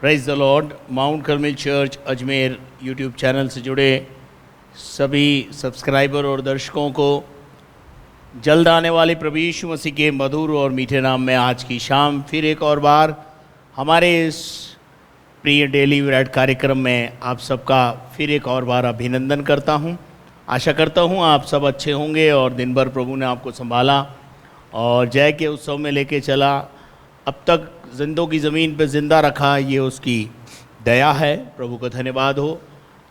Praise the lord. Mount Carmel church Ajmer YouTube channel से जुड़े सभी सब्सक्राइबर और दर्शकों को जल्द आने वाले प्रभु यीशु मसीह के मधुर और मीठे नाम में आज की शाम फिर एक और बार हमारे इस प्रिय डेली ब्रेड कार्यक्रम में आप सबका फिर एक और बार अभिनंदन करता हूं। आशा करता हूं आप सब अच्छे होंगे और दिन भर प्रभु ने आपको संभाला और जय के उत्सव में लेके चला, अब तक जिंदों की ज़मीन पर ज़िंदा रखा, ये उसकी दया है। प्रभु का धन्यवाद हो।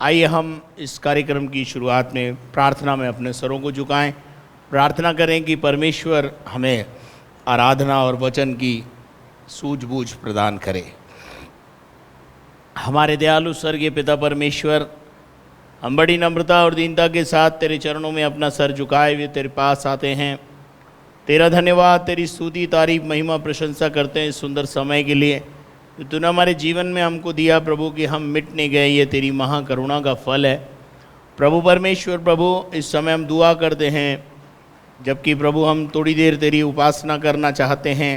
आइए हम इस कार्यक्रम की शुरुआत में प्रार्थना में अपने सरों को झुकाएं, प्रार्थना करें कि परमेश्वर हमें आराधना और वचन की सूझबूझ प्रदान करे। हमारे दयालु स्वर्गीय पिता परमेश्वर, हम बड़ी नम्रता और दीनता के साथ तेरे चरणों में अपना सर झुकाए हुए तेरे पास आते हैं। तेरा धन्यवाद, तेरी स्तुति तारीफ महिमा प्रशंसा करते हैं इस सुंदर समय के लिए जो तूने हमारे जीवन में हमको दिया प्रभु कि हम मिट नहीं गए। ये तेरी महाकरुणा का फल है प्रभु परमेश्वर। प्रभु इस समय हम दुआ करते हैं, जबकि प्रभु हम थोड़ी देर तेरी उपासना करना चाहते हैं,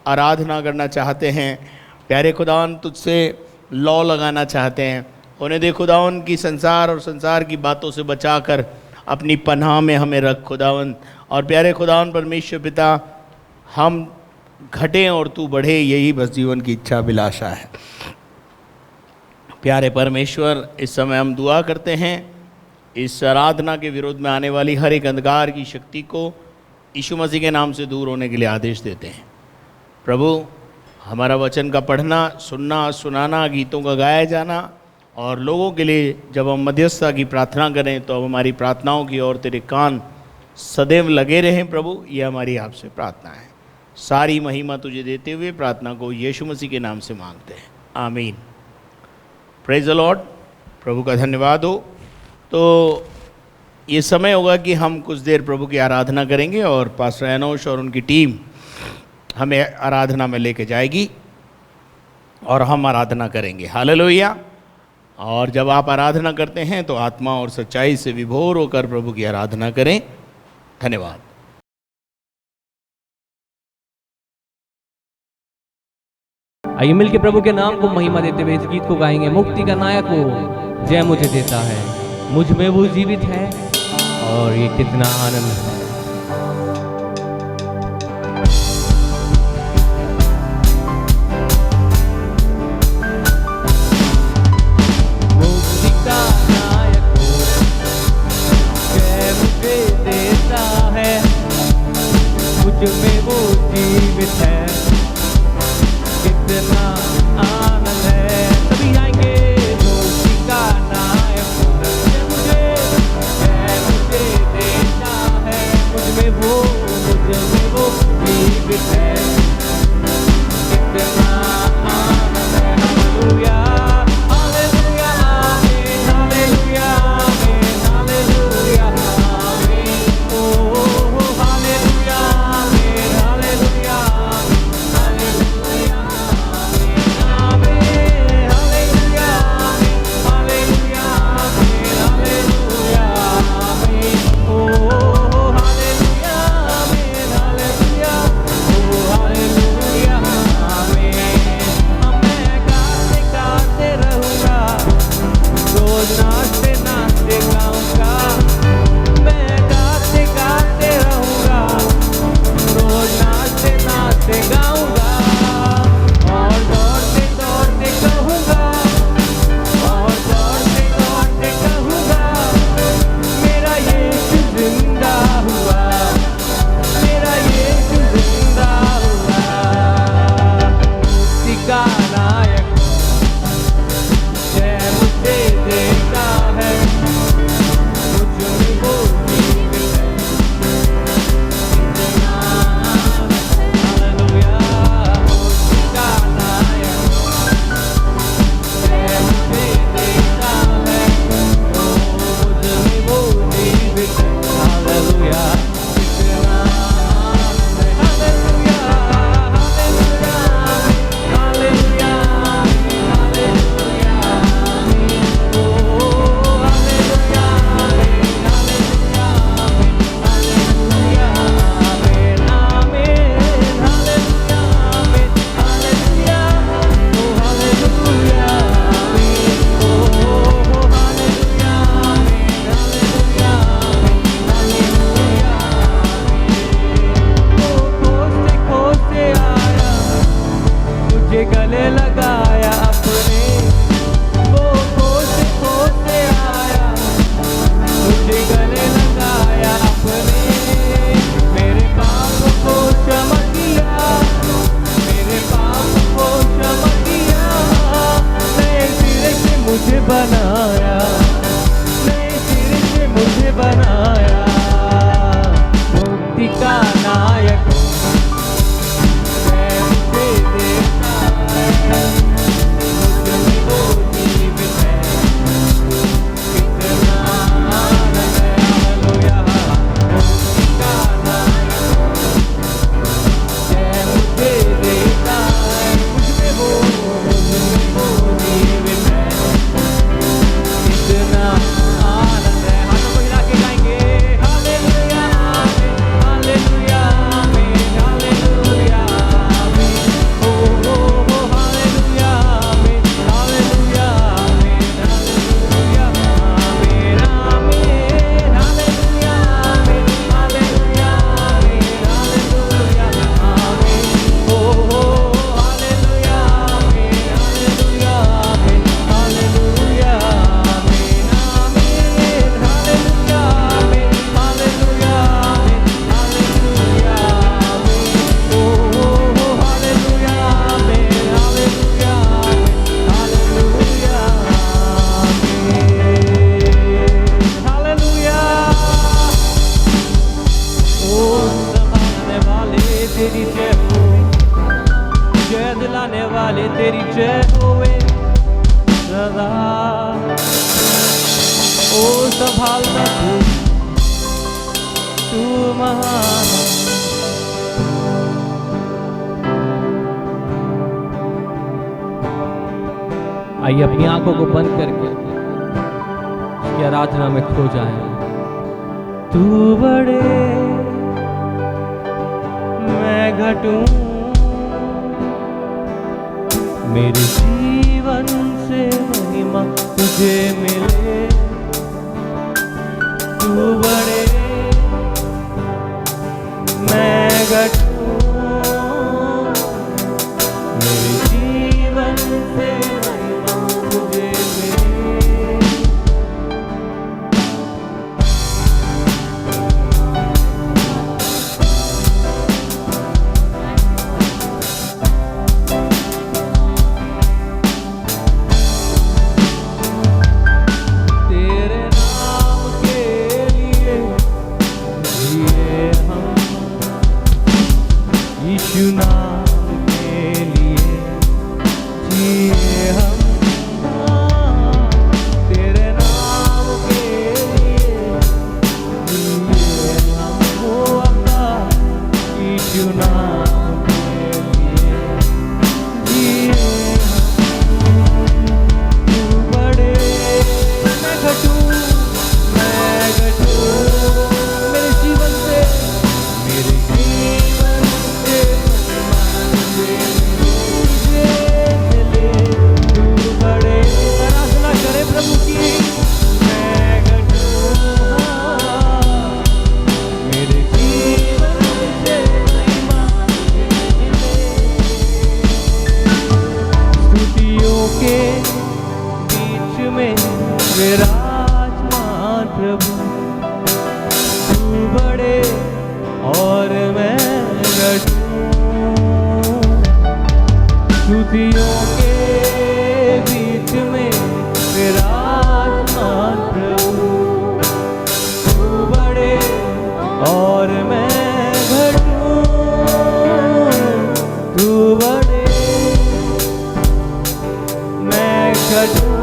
आराधना करना चाहते हैं। प्यारे खुदावन, तुझसे लौ लगाना चाहते हैं। उन्हें दे खुदावन की संसार और संसार की बातों से बचाकर अपनी पनाह में हमें रख खुदावन। और प्यारे खुदावन परमेश्वर पिता, हम घटें और तू बढ़े, यही बस जीवन की इच्छा अभिलाषा है। प्यारे परमेश्वर, इस समय हम दुआ करते हैं, इस आराधना के विरोध में आने वाली हर एक अंधकार की शक्ति को यीशु मसीह के नाम से दूर होने के लिए आदेश देते हैं। प्रभु, हमारा वचन का पढ़ना, सुनना, सुनाना, गीतों का गाया जाना और लोगों के लिए जब हम मध्यस्थता की प्रार्थना करें तो अब हमारी प्रार्थनाओं की ओर तेरे कान सदैव लगे रहें। प्रभु, ये हमारी आपसे प्रार्थना है। सारी महिमा तुझे देते हुए प्रार्थना को यीशु मसीह के नाम से मांगते हैं, आमीन। Praise the Lord. प्रभु का धन्यवाद हो। तो ये समय होगा कि हम कुछ देर प्रभु की आराधना करेंगे और पास्टर एनोश और उनकी टीम हमें आराधना में लेके जाएगी और हम आराधना करेंगे। हालेलुया। और जब आप आराधना करते हैं तो आत्मा और सच्चाई से विभोर होकर प्रभु की आराधना करें। धन्यवाद। आइए मिलके प्रभु के नाम को महिमा देते हुए इस गीत को गाएंगे। मुक्ति का नायक वो जय मुझे देता है, मुझ में वो जीवित है और ये कितना आनंद है। मुक्ति का नायक वो जय मुझे देता है, मुझ में वो जीवित है, कितना आनंद है। तभी आएंगे। मुक्ति का नायक जय मुझे देता है, मुझ में वो जीवित है, कितना आनंद है। हालेलुया, हालेलुया, आमीन, हालेलुया, आमीन, हालेलुया, आमीन। ओ हालेलुया, आमीन, हालेलुया, हालेलुया, आमीन, हालेलुया, हालेलुया, आमीन, हालेलुया, आमीन। ओ हालेलुया, आमीन, हालेलुया, ओ तेरी जय हो, जय दिलाने वाले तेरी जय होवे सदा। ओ संभालना तू महान। आइए अपनी आंखों को बंद करके उसकी आराधना में खो जाए। तू बड़े मैं घटूं, मेरे जीवन से महिमा तुझे मिले। तू बड़े मैं घटूं, मेरे जीवन से महिमा तुझे मिले। तेरे नाम के लिए जिए हम, यीशु नाम के लिए जिए हम। तेरे नाम के लिए जिए हम, ओ अब्बा यीशु नाम के लिए जिए हम। तू बड़े मैं घटूं, मेरे जीवन से, मेरे जीवन से महिमा तुझे मिले। तू बड़े आराधना करे प्रभु की। मैं घटूं, मेरे जीवन से महिमा तुझे मिले। स्तुतियों के बीच में विराजमान प्रभु, तू बड़े और मैं घटूं। स्तुतियों के बीच में विराजमान प्रभु, तू बड़े और मैं घटूं। तू बड़े मैं घटूं,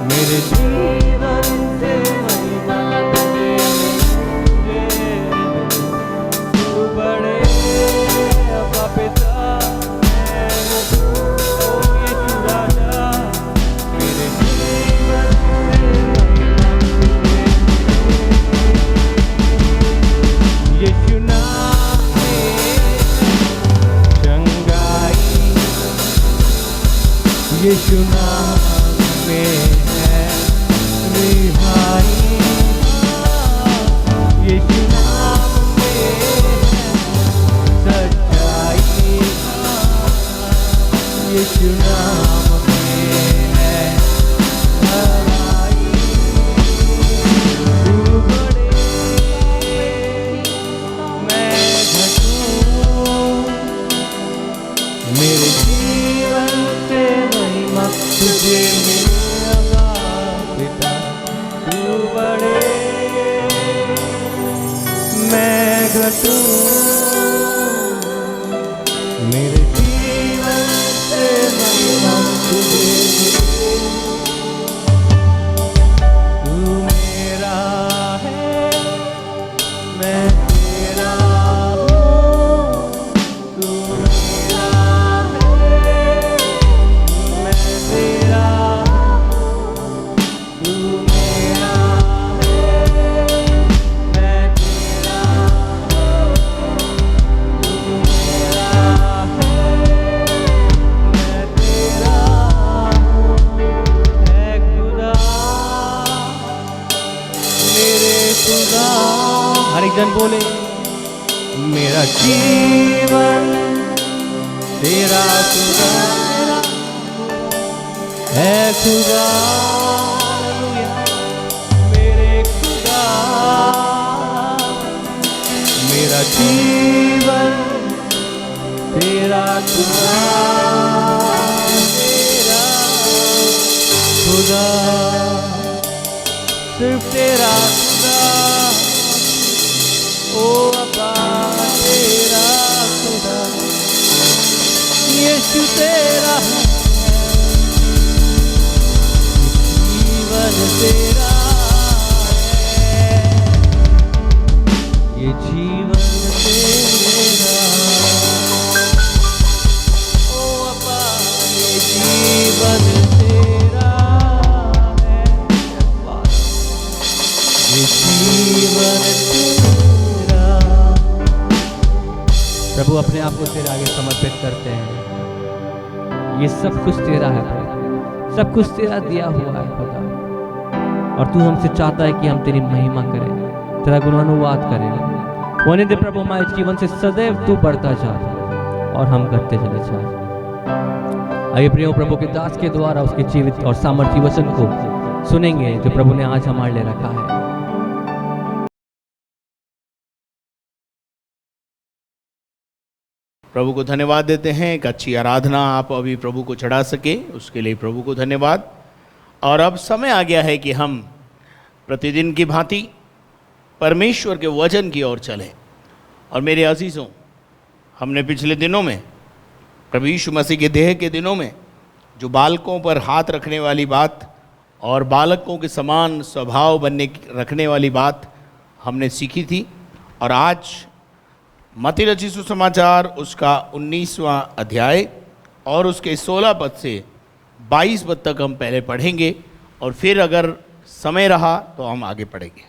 मेरे जीवन से महिमा तुझे मिले। तू बड़े अब्बा पिता मैं घटूं, ओ यीशु राजा, मेरे जीवन से महिमा तुझे मिले। यीशु नाम में चंगाई, यीशु नाम में है रिहाई। यीशु नाम में है सच्चाई, यीशु नाम में है भलाई। तू बड़े मैं घटूं, मेरे जीवन से महिमा तुझे मिलेगा पिता। तू बड़े मैं घटूं, मेरे जीवन से महिमा तुझे मिले। तू मेरा है मैं तेरा हूँ, तू मेरा है मैं तेरा हूँ। तू मेरा है मैं तेरा हूँ, तू मेरा है मैं तेरा हूँ। है खुदा मेरे खुदा, हर एक जन बोले मेरा जीवन तेरा खुदा है खुदा। हालेलुया, मेरे खुदा, मेरा जीवन तेरा खुदा, तेरा खुदा, सिर्फ तेरा खुदा। ओ अब्बा तेरा है, जीवन तेरा है, ये जीवन तेरा, ओ अब्बा ये जीवन तेरा है, ये जीवन तेरा। प्रभु अपने आप को तेरे आगे समर्पित करते हैं। ये सब कुछ तेरा है प्रभु, सब कुछ तेरा दिया हुआ है खुदा, और तू हमसे चाहता है कि हम तेरी महिमा करें, तेरा गुणानुवाद करें। होने दे प्रभु हमारे जीवन से सदैव तू बढ़ता जा और हम करते चले जाए। आइए प्रियो प्रभु के दास के द्वारा उसके जीवित और सामर्थी वचन को सुनेंगे जो प्रभु ने आज हमारे लिए रखा है। प्रभु को धन्यवाद देते हैं। एक अच्छी आराधना आप अभी प्रभु को चढ़ा सके, उसके लिए प्रभु को धन्यवाद। और अब समय आ गया है कि हम प्रतिदिन की भांति परमेश्वर के वचन की ओर चलें। और मेरे अजीज़ों, हमने पिछले दिनों में प्रभु यीशु मसीह के देह के दिनों में जो बालकों पर हाथ रखने वाली बात और बालकों के समान स्वभाव रखने वाली बात हमने सीखी थी। और आज मत्ती रचित सुसमाचार उसका 19वां अध्याय और उसके 16 पद से 22 पद तक हम पहले पढ़ेंगे और फिर अगर समय रहा तो हम आगे पढ़ेंगे।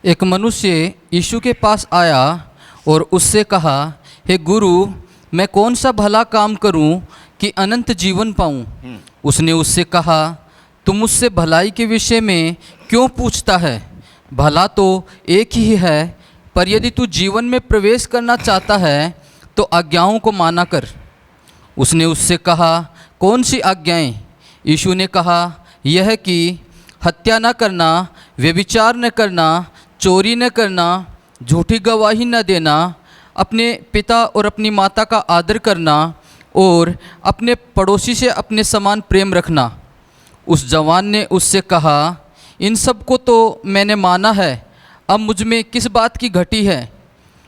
एक मनुष्य यीशु के पास आया और उससे कहा, हे गुरु, मैं कौन सा भला काम करूं कि अनंत जीवन पाऊं? उसने उससे कहा, तुम मुझसे भलाई के विषय में क्यों पूछता है? भला तो एक ही है, पर यदि तू जीवन में प्रवेश करना चाहता है तो आज्ञाओं को माना कर। उसने उससे कहा, कौन सी आज्ञाएं? यीशु ने कहा, यह कि हत्या न करना, व्यभिचार न करना, चोरी न करना, झूठी गवाही न देना, अपने पिता और अपनी माता का आदर करना और अपने पड़ोसी से अपने समान प्रेम रखना। उस जवान ने उससे कहा, इन सब को तो मैंने माना है, अब मुझ में किस बात की घटी है?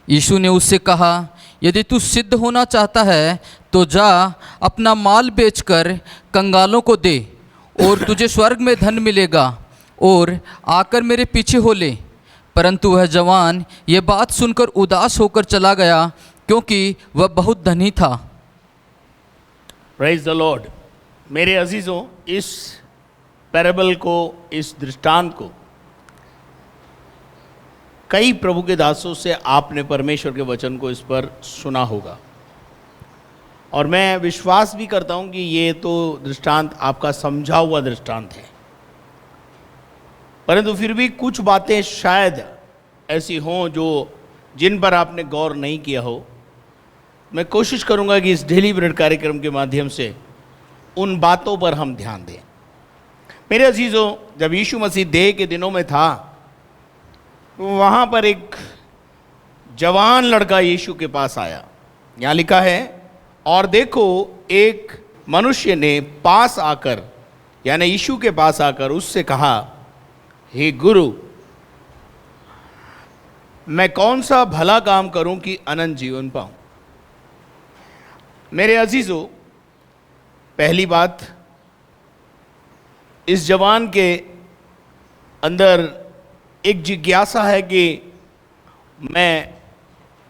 यीशु ने उससे कहा, यदि तू सिद्ध होना चाहता है तो जा, अपना माल बेचकर कंगालों को दे और तुझे स्वर्ग में धन मिलेगा, और आकर मेरे पीछे हो ले। परंतु वह जवान ये बात सुनकर उदास होकर चला गया, क्योंकि वह बहुत धनी था। Praise the Lord. मेरे अजीज़ों, इस पैराबल को, इस दृष्टांत को कई प्रभु के दासों से आपने परमेश्वर के वचन को इस पर सुना होगा, और मैं विश्वास भी करता हूं कि ये तो दृष्टांत आपका समझा हुआ दृष्टांत है। परंतु फिर भी कुछ बातें शायद ऐसी हों जिन पर आपने गौर नहीं किया हो। मैं कोशिश करूंगा कि इस डेली ब्रेड कार्यक्रम के माध्यम से उन बातों पर हम ध्यान दें। मेरे अजीज़ों, जब यीशु मसीह देह के दिनों में था तो वहाँ पर एक जवान लड़का यीशु के पास आया। यहाँ लिखा है, और देखो एक मनुष्य ने पास आकर, यानी यीशु के पास आकर उससे कहा, हे गुरु, मैं कौन सा भला काम करूं कि अनंत जीवन पाऊं? मेरे अजीजों, पहली बात, इस जवान के अंदर एक जिज्ञासा है कि मैं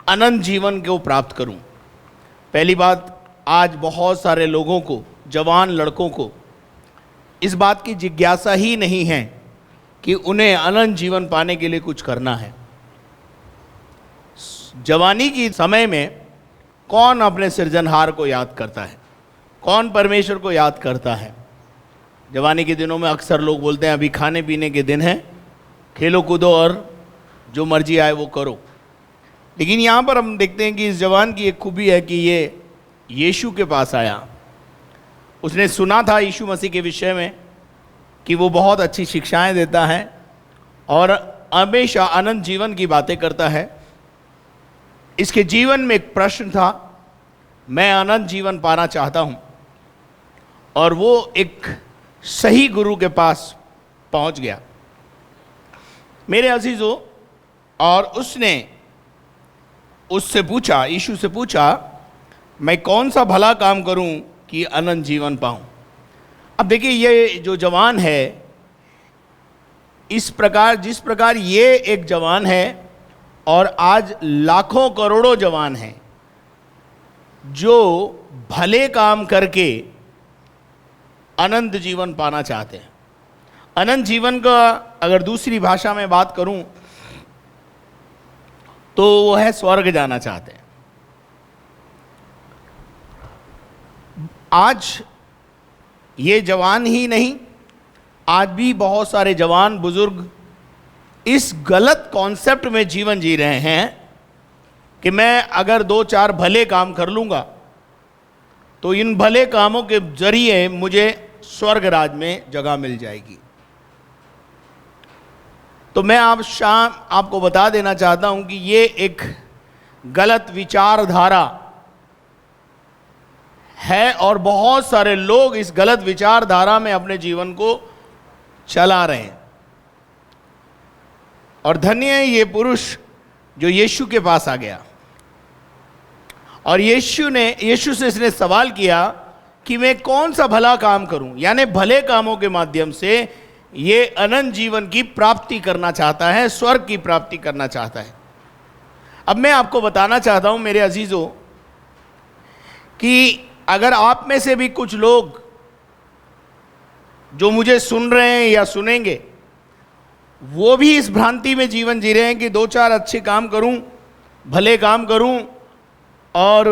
अनंत जीवन को प्राप्त करूं। पहली बात, आज बहुत सारे लोगों को, जवान लड़कों को इस बात की जिज्ञासा ही नहीं है कि उन्हें अनंत जीवन पाने के लिए कुछ करना है। जवानी की समय में कौन अपने सृजनहार को याद करता है? कौन परमेश्वर को याद करता है? जवानी के दिनों में अक्सर लोग बोलते हैं, अभी खाने पीने के दिन हैं, खेलो कूदो और जो मर्जी आए वो करो। लेकिन यहाँ पर हम देखते हैं कि इस जवान की एक खूबी है कि ये यीशु के पास आया। उसने सुना था यीशु मसीह के विषय में कि वो बहुत अच्छी शिक्षाएं देता है और हमेशा अनंत जीवन की बातें करता है। इसके जीवन में एक प्रश्न था, मैं अनंत जीवन पाना चाहता हूँ, और वो एक सही गुरु के पास पहुँच गया। मेरे अजीजों, और उसने उससे पूछा, यीशु से पूछा मैं कौन सा भला काम करूं कि अनंत जीवन पाऊं। अब देखिए, ये जो जवान है, इस प्रकार जिस प्रकार ये एक जवान है और आज लाखों करोड़ों जवान हैं जो भले काम करके अनंत जीवन पाना चाहते हैं। अनंत जीवन का अगर दूसरी भाषा में बात करूं तो वो है स्वर्ग जाना चाहते हैं। आज ये जवान ही नहीं, आज भी बहुत सारे जवान बुजुर्ग इस गलत कॉन्सेप्ट में जीवन जी रहे हैं कि मैं अगर 2-4 भले काम कर लूंगा तो इन भले कामों के जरिए मुझे स्वर्ग राज में जगह मिल जाएगी। तो मैं आपको बता देना चाहता हूं कि ये एक गलत विचारधारा है और बहुत सारे लोग इस गलत विचारधारा में अपने जीवन को चला रहे हैं। और धन्य है ये पुरुष जो यीशु के पास आ गया और यीशु से इसने सवाल किया कि मैं कौन सा भला काम करूं, यानी भले कामों के माध्यम से ये अनंत जीवन की प्राप्ति करना चाहता है, स्वर्ग की प्राप्ति करना चाहता है। अब मैं आपको बताना चाहता हूं मेरे अजीजों कि अगर आप में से भी कुछ लोग जो मुझे सुन रहे हैं या सुनेंगे, वो भी इस भ्रांति में जीवन जी रहे हैं कि 2-4 अच्छे काम करूं, भले काम करूं और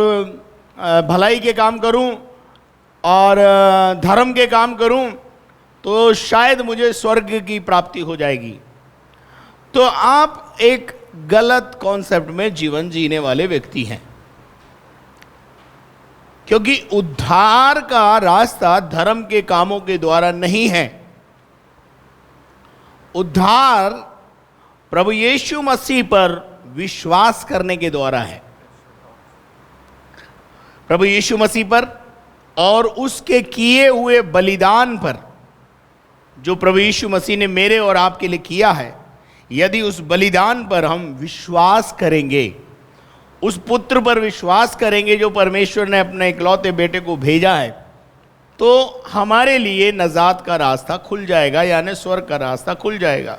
भलाई के काम करूं और धर्म के काम करूं तो शायद मुझे स्वर्ग की प्राप्ति हो जाएगी, तो आप एक गलत कॉन्सेप्ट में जीवन जीने वाले व्यक्ति हैं। क्योंकि उद्धार का रास्ता धर्म के कामों के द्वारा नहीं है। उद्धार प्रभु यीशु मसीह पर विश्वास करने के द्वारा है। प्रभु यीशु मसीह पर और उसके किए हुए बलिदान पर, जो प्रभु यीशु मसीह ने मेरे और आपके लिए किया है, यदि उस बलिदान पर हम विश्वास करेंगे, उस पुत्र पर विश्वास करेंगे जो परमेश्वर ने अपने इकलौते बेटे को भेजा है, तो हमारे लिए नजात का रास्ता खुल जाएगा, यानी स्वर्ग का रास्ता खुल जाएगा।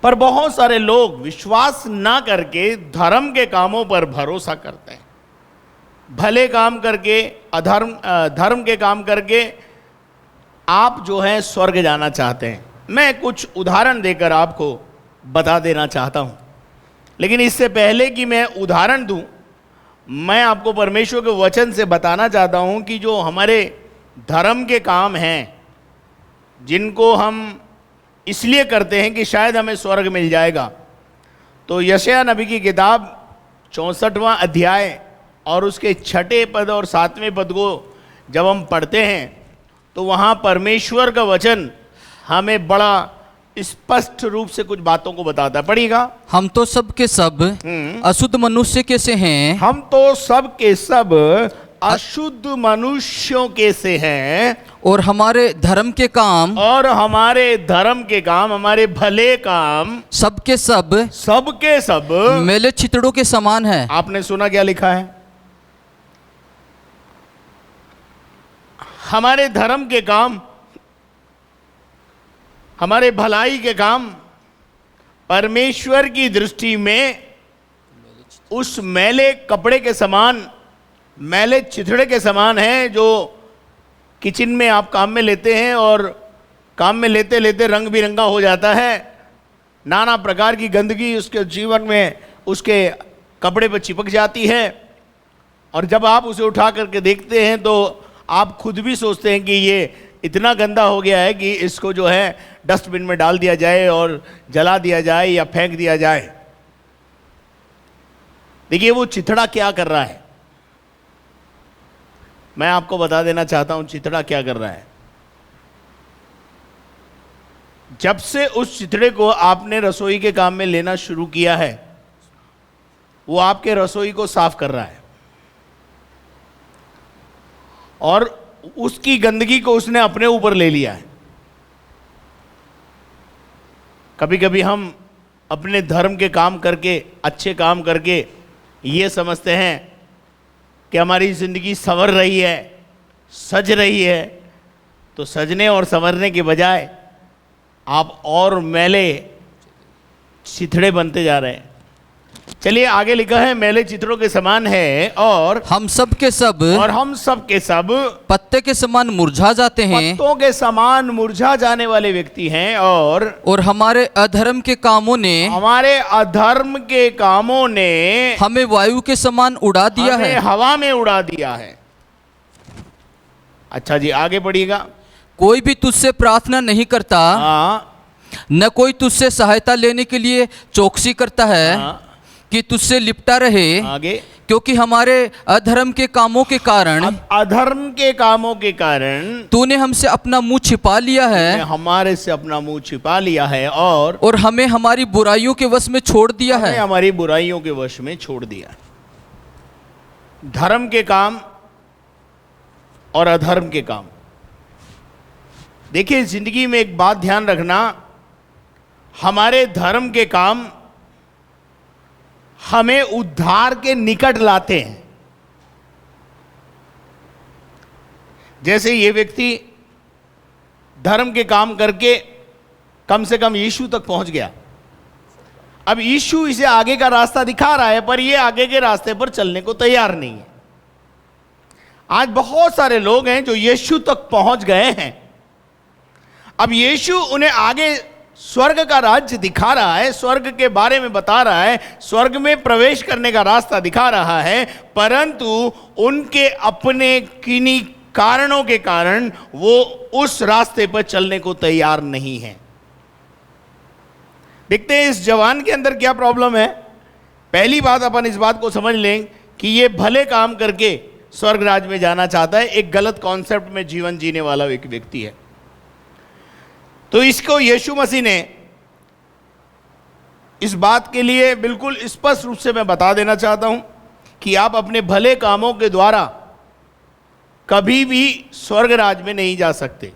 पर बहुत सारे लोग विश्वास ना करके धर्म के कामों पर भरोसा करते हैं, भले काम करके धर्म के काम करके आप जो है स्वर्ग जाना चाहते हैं। मैं कुछ उदाहरण देकर आपको बता देना चाहता हूं, लेकिन इससे पहले कि मैं उदाहरण दूं, मैं आपको परमेश्वर के वचन से बताना चाहता हूं कि जो हमारे धर्म के काम हैं, जिनको हम इसलिए करते हैं कि शायद हमें स्वर्ग मिल जाएगा, तो यशायाह नबी की किताब 64वां अध्याय और उसके 6 पद और 7वें पद को जब हम पढ़ते हैं तो वहाँ परमेश्वर का वचन हमें बड़ा स्पष्ट रूप से कुछ बातों को बताता है। पढ़िएगा। हम तो सब के सब अशुद्ध मनुष्य के से हैं, हम तो सब के सब अशुद्ध मनुष्यों के से हैं, और हमारे धर्म के काम हमारे भले काम सबके सब मेले चितड़ों के समान है। आपने सुना क्या लिखा है? हमारे धर्म के काम, हमारे भलाई के काम परमेश्वर की दृष्टि में उस मैले कपड़े के समान, मैले चिथड़े के समान है, जो किचन में आप काम में लेते हैं और काम में लेते लेते रंग बिरंगा हो जाता है, नाना प्रकार की गंदगी उसके जीवन में उसके कपड़े पर चिपक जाती है, और जब आप उसे उठा करके देखते हैं तो आप खुद भी सोचते हैं कि ये इतना गंदा हो गया है कि इसको जो है डस्टबिन में डाल दिया जाए और जला दिया जाए या फेंक दिया जाए। देखिए वो चिथड़ा क्या कर रहा है, मैं आपको बता देना चाहता हूं चिथड़ा क्या कर रहा है। जब से उस चिथड़े को आपने रसोई के काम में लेना शुरू किया है, वो आपके रसोई को साफ कर रहा है और उसकी गंदगी को उसने अपने ऊपर ले लिया है। कभी कभी हम अपने धर्म के काम करके, अच्छे काम करके ये समझते हैं कि हमारी ज़िंदगी संवर रही है, सज रही है, तो सजने और संवरने के बजाय आप और मैले चिथड़े बनते जा रहे हैं। चलिए आगे लिखा है, मैले चिथड़ों के समान है और हम सब के सब पत्ते के समान मुरझा जाते हैं, पत्तों के समान मुरझा जाने वाले व्यक्ति हैं और हमारे अधर्म के कामों ने हमें वायु के समान उड़ा दिया है, हवा में उड़ा दिया है। अच्छा जी, आगे बढ़िएगा। कोई भी तुझसे प्रार्थना नहीं करता, न कोई तुझसे सहायता लेने के लिए चौकसी करता है कि तुझसे लिपटा रहे। आगे, क्योंकि हमारे अधर्म के कामों के कारण तूने हमसे अपना मुंह छिपा लिया है, हमारे से अपना मुंह छिपा लिया है और हमें हमारी बुराइयों के वश में छोड़ दिया है, हमारी बुराइयों के वश में छोड़ दिया। धर्म के काम और अधर्म के काम। देखिए, जिंदगी में एक बात ध्यान रखना, हमारे धर्म के काम हमें उद्धार के निकट लाते हैं। जैसे ये व्यक्ति धर्म के काम करके कम से कम यीशु तक पहुंच गया। अब यीशु इसे आगे का रास्ता दिखा रहा है, पर ये आगे के रास्ते पर चलने को तैयार नहीं है। आज बहुत सारे लोग हैं जो यीशु तक पहुंच गए हैं। अब यीशु उन्हें आगे स्वर्ग का राज्य दिखा रहा है, स्वर्ग के बारे में बता रहा है, स्वर्ग में प्रवेश करने का रास्ता दिखा रहा है, परंतु उनके अपने किन्हीं कारणों के कारण वो उस रास्ते पर चलने को तैयार नहीं है। देखते हैं इस जवान के अंदर क्या प्रॉब्लम है। पहली बात, अपन इस बात को समझ लें कि ये भले काम करके स्वर्ग राज्य में जाना चाहता है, एक गलत कॉन्सेप्ट में जीवन जीने वाला एक व्यक्ति है। तो इसको यीशु मसीह ने इस बात के लिए बिल्कुल स्पष्ट रूप से मैं बता देना चाहता हूं कि आप अपने भले कामों के द्वारा कभी भी स्वर्ग राज्य में नहीं जा सकते।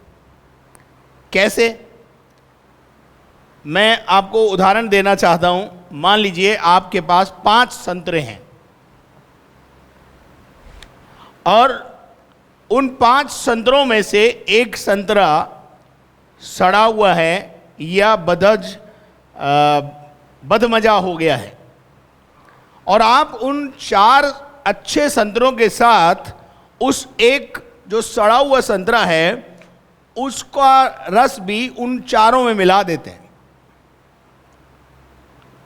कैसे? मैं आपको उदाहरण देना चाहता हूं। मान लीजिए आपके पास 5 संतरे हैं और उन 5 संतरों में से एक संतरा सड़ा हुआ है या बदमजा हो गया है, और आप उन 4 अच्छे संतरों के साथ उस एक जो सड़ा हुआ संतरा है उसका रस भी उन 4 में मिला देते हैं।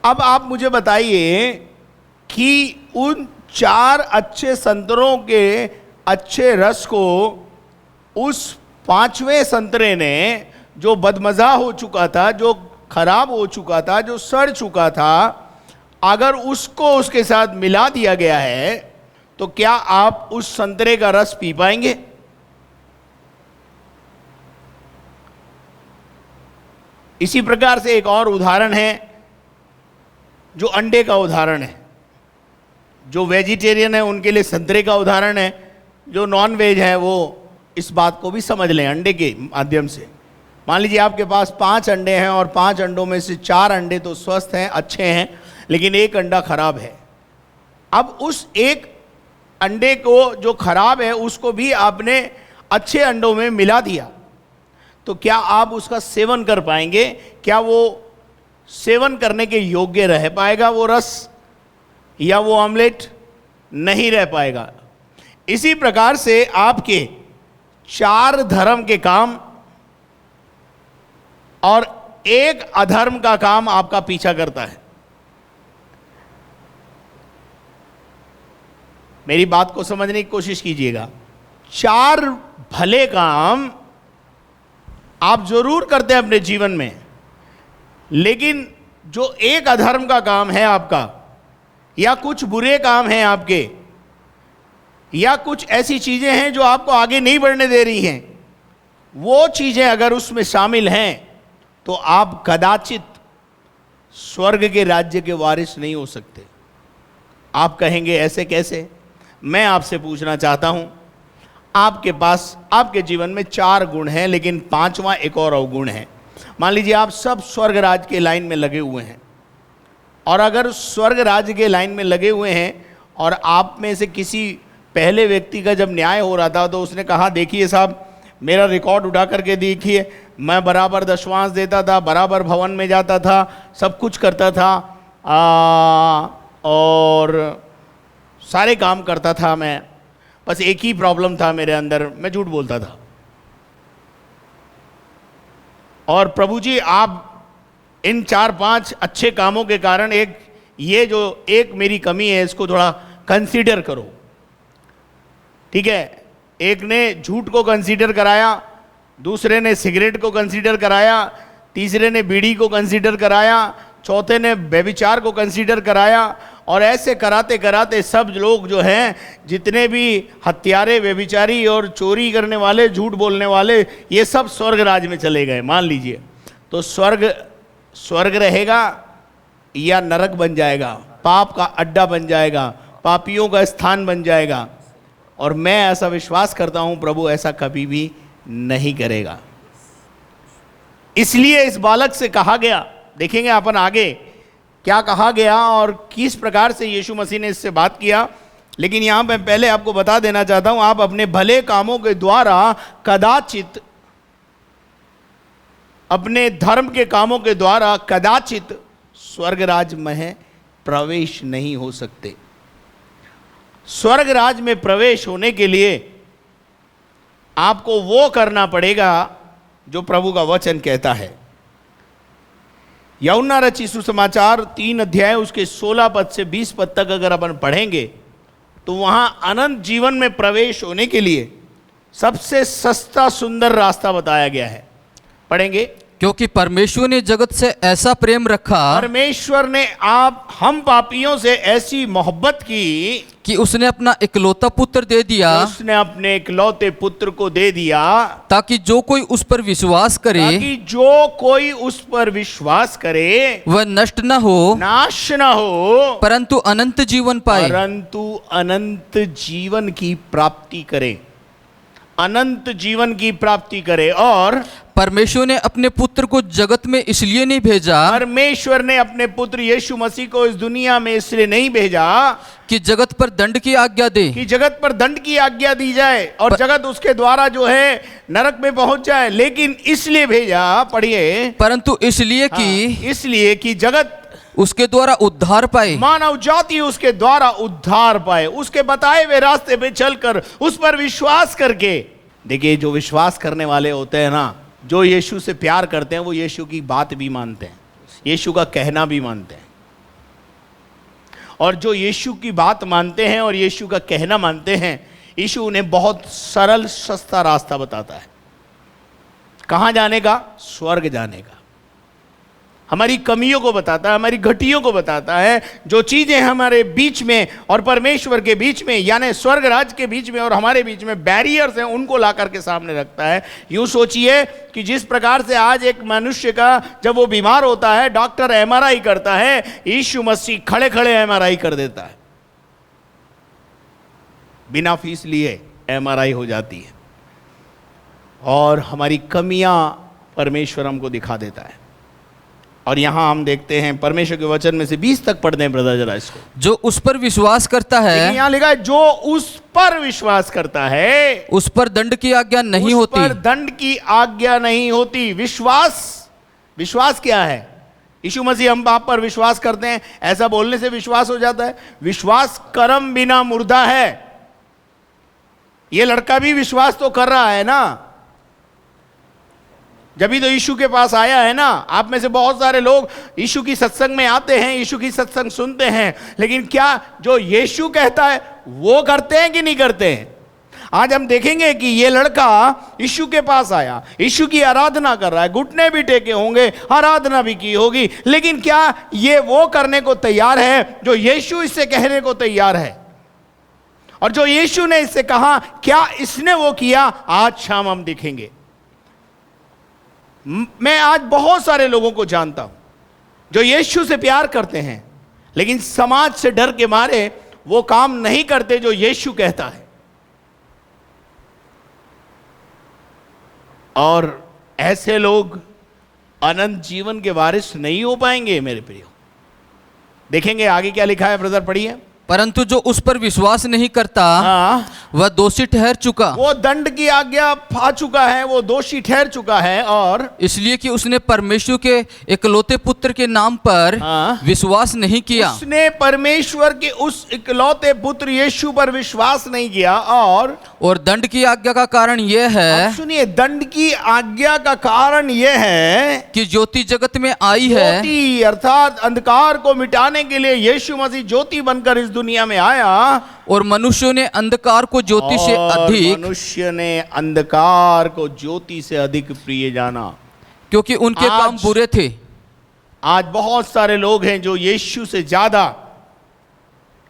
अब आप मुझे बताइए कि उन 4 अच्छे संतरों के अच्छे रस को उस 5वें संतरे ने, जो बदमजा हो चुका था, जो खराब हो चुका था, जो सड़ चुका था, अगर उसको उसके साथ मिला दिया गया है तो क्या आप उस संतरे का रस पी पाएंगे? इसी प्रकार से एक और उदाहरण है जो अंडे का उदाहरण है। जो वेजिटेरियन है उनके लिए संतरे का उदाहरण है, जो नॉन वेज है वो इस बात को भी समझ लें अंडे के माध्यम से। मान लीजिए आपके पास 5 अंडे हैं और 5 अंडों में से 4 अंडे तो स्वस्थ हैं, अच्छे हैं, लेकिन एक अंडा खराब है। अब उस एक अंडे को जो खराब है उसको भी आपने अच्छे अंडों में मिला दिया, तो क्या आप उसका सेवन कर पाएंगे? क्या वो सेवन करने के योग्य रह पाएगा वो रस, या वो ऑमलेट? नहीं रह पाएगा। इसी प्रकार से आपके 4 धर्म के काम और एक अधर्म का काम आपका पीछा करता है। मेरी बात को समझने की कोशिश कीजिएगा। 4 भले काम आप जरूर करते हैं अपने जीवन में, लेकिन जो एक अधर्म का काम है आपका, या कुछ बुरे काम हैं आपके, या कुछ ऐसी चीजें हैं जो आपको आगे नहीं बढ़ने दे रही हैं, वो चीजें अगर उसमें शामिल हैं तो आप कदाचित स्वर्ग के राज्य के वारिस नहीं हो सकते। आप कहेंगे ऐसे कैसे? मैं आपसे पूछना चाहता हूं, आपके पास आपके जीवन में 4 गुण हैं, लेकिन 5वां एक और अवगुण है। मान लीजिए आप सब स्वर्ग राज्य के लाइन में लगे हुए हैं, और अगर स्वर्ग राज्य के लाइन में लगे हुए हैं और आप में से किसी पहले व्यक्ति का जब न्याय हो रहा था तो उसने कहा देखिए साहब, मेरा रिकॉर्ड उठा करके देखिए, मैं बराबर दशवांश देता था, बराबर भवन में जाता था, सब कुछ करता था, और सारे काम करता था मैं, बस एक ही प्रॉब्लम था मेरे अंदर, मैं झूठ बोलता था। और प्रभु जी आप इन 4-5 अच्छे कामों के कारण ये जो एक मेरी कमी है इसको थोड़ा कंसीडर करो। ठीक है, एक ने झूठ को कंसीडर कराया, दूसरे ने सिगरेट को कंसीडर कराया, तीसरे ने बीड़ी को कंसीडर कराया, चौथे ने व्यभिचार को कंसीडर कराया, और ऐसे कराते कराते सब लोग जो हैं, जितने भी हत्यारे, व्यभिचारी और चोरी करने वाले, झूठ बोलने वाले, ये सब स्वर्ग राज में चले गए। मान लीजिए, तो स्वर्ग रहेगा या नरक बन जाएगा, पाप का अड्डा बन जाएगा, पापियों का स्थान बन जाएगा। और मैं ऐसा विश्वास करता हूं प्रभु ऐसा कभी भी नहीं करेगा। इसलिए इस बालक से कहा गया, देखेंगे अपन आगे क्या कहा गया और किस प्रकार से यीशु मसीह ने इससे बात किया, लेकिन यहां मैं पहले आपको बता देना चाहता हूं, आप अपने भले कामों के द्वारा कदाचित, अपने धर्म के कामों के द्वारा कदाचित स्वर्ग राज में प्रवेश नहीं हो सकते। स्वर्ग राज में प्रवेश होने के लिए आपको वो करना पड़ेगा जो प्रभु का वचन कहता है। यूहन्ना रचित सुसमाचार 3 अध्याय उसके 16 पद से 20 पद तक अगर अपन पढ़ेंगे तो वहां अनंत जीवन में प्रवेश होने के लिए सबसे सस्ता सुंदर रास्ता बताया गया है। पढ़ेंगे। क्योंकि परमेश्वर ने जगत से ऐसा प्रेम रखा, परमेश्वर ने हम पापियों से ऐसी मोहब्बत की कि उसने अपना इकलौता पुत्र दे दिया, उसने अपने इकलौते पुत्र को दे दिया, ताकि जो कोई उस पर विश्वास करे, ताकि जो कोई उस पर विश्वास करे वह नष्ट न हो, नाश न हो, परंतु अनंत जीवन पाए। परंतु अनंत जीवन की प्राप्ति करे, अनंत जीवन की प्राप्ति करे। और परमेश्वर ने अपने पुत्र को जगत में इसलिए नहीं भेजा, परमेश्वर ने अपने पुत्र यीशु मसीह को इस दुनिया में इसलिए नहीं भेजा कि जगत पर दंड की आज्ञा दे, कि जगत पर दंड की आज्ञा दी जाए और जगत उसके द्वारा जो है नरक में पहुंच जाए, लेकिन इसलिए भेजा, पढ़िए, परंतु इसलिए कि जगत उसके द्वारा उद्धार पाए, मानव जाति उसके द्वारा उद्धार पाए, उसके बताए हुए रास्ते पे चलकर, उस पर विश्वास करके। देखिए, जो विश्वास करने वाले होते हैं ना, जो यीशु से प्यार करते हैं, वो यीशु की बात भी मानते हैं, यीशु का कहना भी मानते हैं। और जो यीशु की बात मानते हैं और यीशु का कहना मानते हैं, यीशु उन्हें बहुत सरल सस्ता रास्ता बताता है। कहां जाने का? स्वर्ग जाने का। हमारी कमियों को बताता है, हमारी घटियों को बताता है, जो चीजें हमारे बीच में और परमेश्वर के बीच में, यानी स्वर्ग राज के बीच में और हमारे बीच में बैरियर्स हैं, उनको ला करके सामने रखता है। यूं सोचिए कि जिस प्रकार से आज एक मनुष्य का जब वो बीमार होता है, डॉक्टर एमआरआई करता है, यीशु मसीह खड़े खड़े एमआरआई कर देता है, बिना फीस लिए एमआरआई हो जाती है, और हमारी कमियां परमेश्वर हमको दिखा देता है। और यहां हम देखते हैं परमेश्वर के वचन में से 20 तक पढ़ते हैं ब्रदर जरा इसको। जो उस पर विश्वास करता है, यहां लिखा है जो उस पर विश्वास करता है, उस पर दंड की आज्ञा नहीं होती, उस पर दंड की आज्ञा नहीं होती। विश्वास क्या है? यीशु मसीह हम बाप पर विश्वास करते हैं, ऐसा बोलने से विश्वास हो जाता है? विश्वास कर्म बिना मुर्दा है। ये लड़का भी विश्वास तो कर रहा है ना, जब भी तो यीशु के पास आया है ना। आप में से बहुत सारे लोग यीशु की सत्संग में आते हैं, यीशु की सत्संग सुनते हैं, लेकिन क्या जो यीशु कहता है वो करते हैं कि नहीं करते हैं? आज हम देखेंगे कि ये लड़का यीशु के पास आया, यीशु की आराधना कर रहा है, घुटने भी टेके होंगे, आराधना भी की होगी, लेकिन क्या ये वो करने को तैयार है जो यीशु इससे कहने को तैयार है? और जो यीशु ने इससे कहा, क्या इसने वो किया? आज शाम हम देखेंगे। मैं आज बहुत सारे लोगों को जानता हूं जो यीशु से प्यार करते हैं, लेकिन समाज से डर के मारे वो काम नहीं करते जो यीशु कहता है। और ऐसे लोग अनंत जीवन के वारिस नहीं हो पाएंगे मेरे प्रियो। देखेंगे आगे क्या लिखा है ब्रदर, पढ़िए। परंतु जो उस पर विश्वास नहीं करता हाँ, वह दोषी ठहर चुका, वो दंड की आज्ञा पा चुका है, वो दोषी ठहर चुका है। और इसलिए कि उसने परमेश्वर के इकलौते पुत्र के नाम पर हाँ, विश्वास नहीं किया। उसने परमेश्वर के उस इकलौते पुत्र यीशु पर विश्वास नहीं किया। और दंड की आज्ञा का कारण यह है अब सुनिए, दंड की आज्ञा का कारण यह है कि ज्योति जगत में आई है, ज्योति अर्थात अंधकार को मिटाने के लिए यीशु मसीह ज्योति बनकर इस दुनिया में आया। और मनुष्यों ने अंधकार को ज्योति से और अधिक, मनुष्य ने अंधकार को ज्योति से अधिक प्रिय जाना, क्योंकि उनके आज- काम बुरे थे। आज बहुत सारे लोग हैं जो यीशु से ज्यादा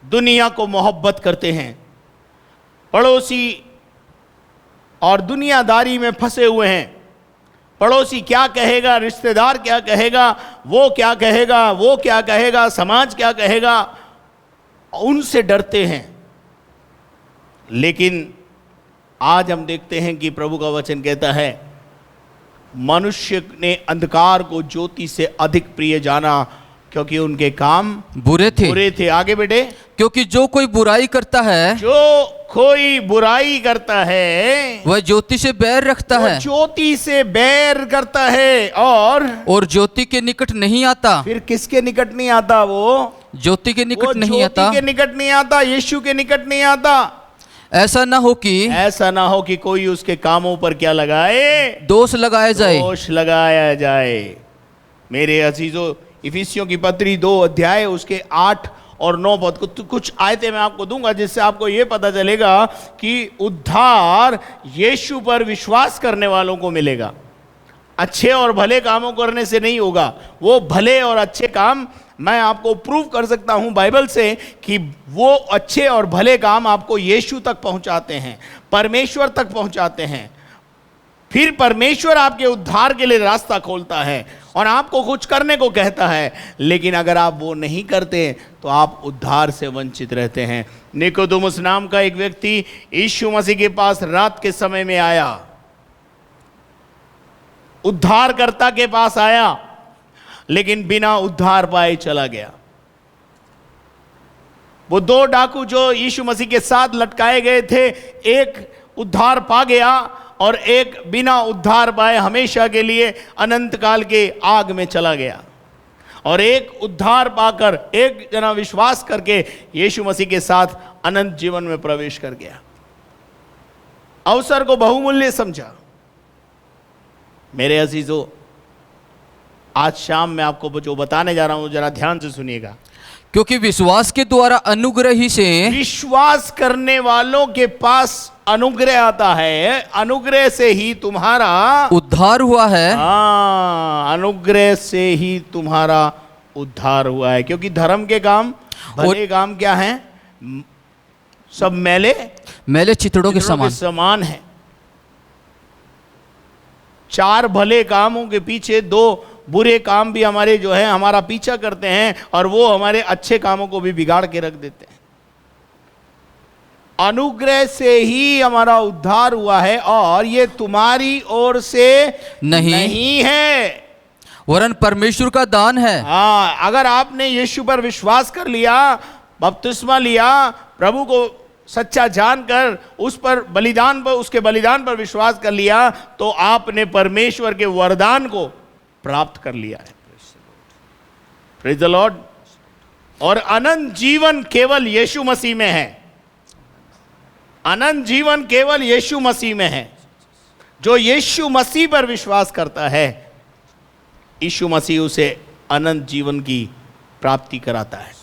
दुनिया को मोहब्बत करते हैं, पड़ोसी और दुनियादारी में फंसे हुए हैं। पड़ोसी क्या कहेगा, रिश्तेदार क्या कहेगा, वो क्या कहेगा, वो क्या कहेगा, समाज क्या कहेगा, उनसे डरते हैं। लेकिन आज हम देखते हैं कि प्रभु का वचन कहता है मनुष्य ने अंधकार को ज्योति से अधिक प्रिय जाना, क्योंकि उनके काम बुरे थे। बुरे थे। आगे बेटे, क्योंकि जो कोई बुराई करता है जो कोई बुराई करता है वह ज्योति से बैर रखता वो है ज्योति से बैर करता है, और ज्योति के निकट नहीं आता। फिर किसके निकट नहीं आता? वो ज्योति के वो निकट नहीं ज्योति आता। के निकट नहीं आता, यीशु के निकट नहीं आता। ऐसा ना हो कि ऐसा ना हो कि कोई उसके कामों पर क्या लगाए, दोष लगाया जाए। दोष लगाया जाए। मेरे अजीजों, इफिसियों की पत्री 2 अध्याय उसके 8 और 9 पद को कुछ आयतें मैं आपको दूंगा, जिससे आपको यह पता चलेगा कि उद्धार यीशु पर विश्वास करने वालों को मिलेगा। अच्छे और भले कामों करने से नहीं होगा। वो भले और अच्छे काम मैं आपको प्रूव कर सकता हूं बाइबल से कि वो अच्छे और भले काम आपको यीशु तक पहुंचाते हैं, परमेश्वर तक पहुंचाते हैं। फिर परमेश्वर आपके उद्धार के लिए रास्ता खोलता है और आपको कुछ करने को कहता है, लेकिन अगर आप वो नहीं करते तो आप उद्धार से वंचित रहते हैं। निकोदेमुस नाम का एक व्यक्ति यीशु मसीह के पास रात के समय में आया, उद्धारकर्ता के पास आया, लेकिन बिना उद्धार पाए चला गया। वो 2 डाकू जो यीशु मसीह के साथ लटकाए गए थे, एक उद्धार पा गया और एक बिना उद्धार पाए हमेशा के लिए अनंत काल के आग में चला गया। और एक उद्धार पाकर, एक जना विश्वास करके यीशु मसीह के साथ अनंत जीवन में प्रवेश कर गया। अवसर को बहुमूल्य समझा। मेरे अजीजों, आज शाम मैं आपको जो बताने जा रहा हूं जरा ध्यान से सुनिएगा। क्योंकि विश्वास के द्वारा अनुग्रह ही से विश्वास करने वालों के पास अनुग्रह आता है, अनुग्रह से ही तुम्हारा उद्धार हुआ है। हाँ, अनुग्रह से ही तुम्हारा उद्धार हुआ है। क्योंकि धर्म के काम, भले काम क्या हैं? सब मैले चितड़ों के समान है। 4 भले कामों के पीछे 2 बुरे काम भी हमारे जो है हमारा पीछा करते हैं, और वो हमारे अच्छे कामों को भी बिगाड़ के रख देते हैं। अनुग्रह से ही हमारा उद्धार हुआ है, और ये तुम्हारी ओर से नहीं है, वरन परमेश्वर का दान है। हाँ, अगर आपने यीशु पर विश्वास कर लिया, बपतिस्मा लिया, प्रभु को सच्चा जानकर उस पर बलिदान पर, उसके बलिदान पर विश्वास कर लिया, तो आपने परमेश्वर के वरदान को प्राप्त कर लिया है। Praise the Lord. और अनंत जीवन केवल यीशु मसीह में है। अनंत जीवन केवल यीशु मसीह में है। जो यीशु मसीह पर विश्वास करता है, यीशु मसीह उसे अनंत जीवन की प्राप्ति कराता है।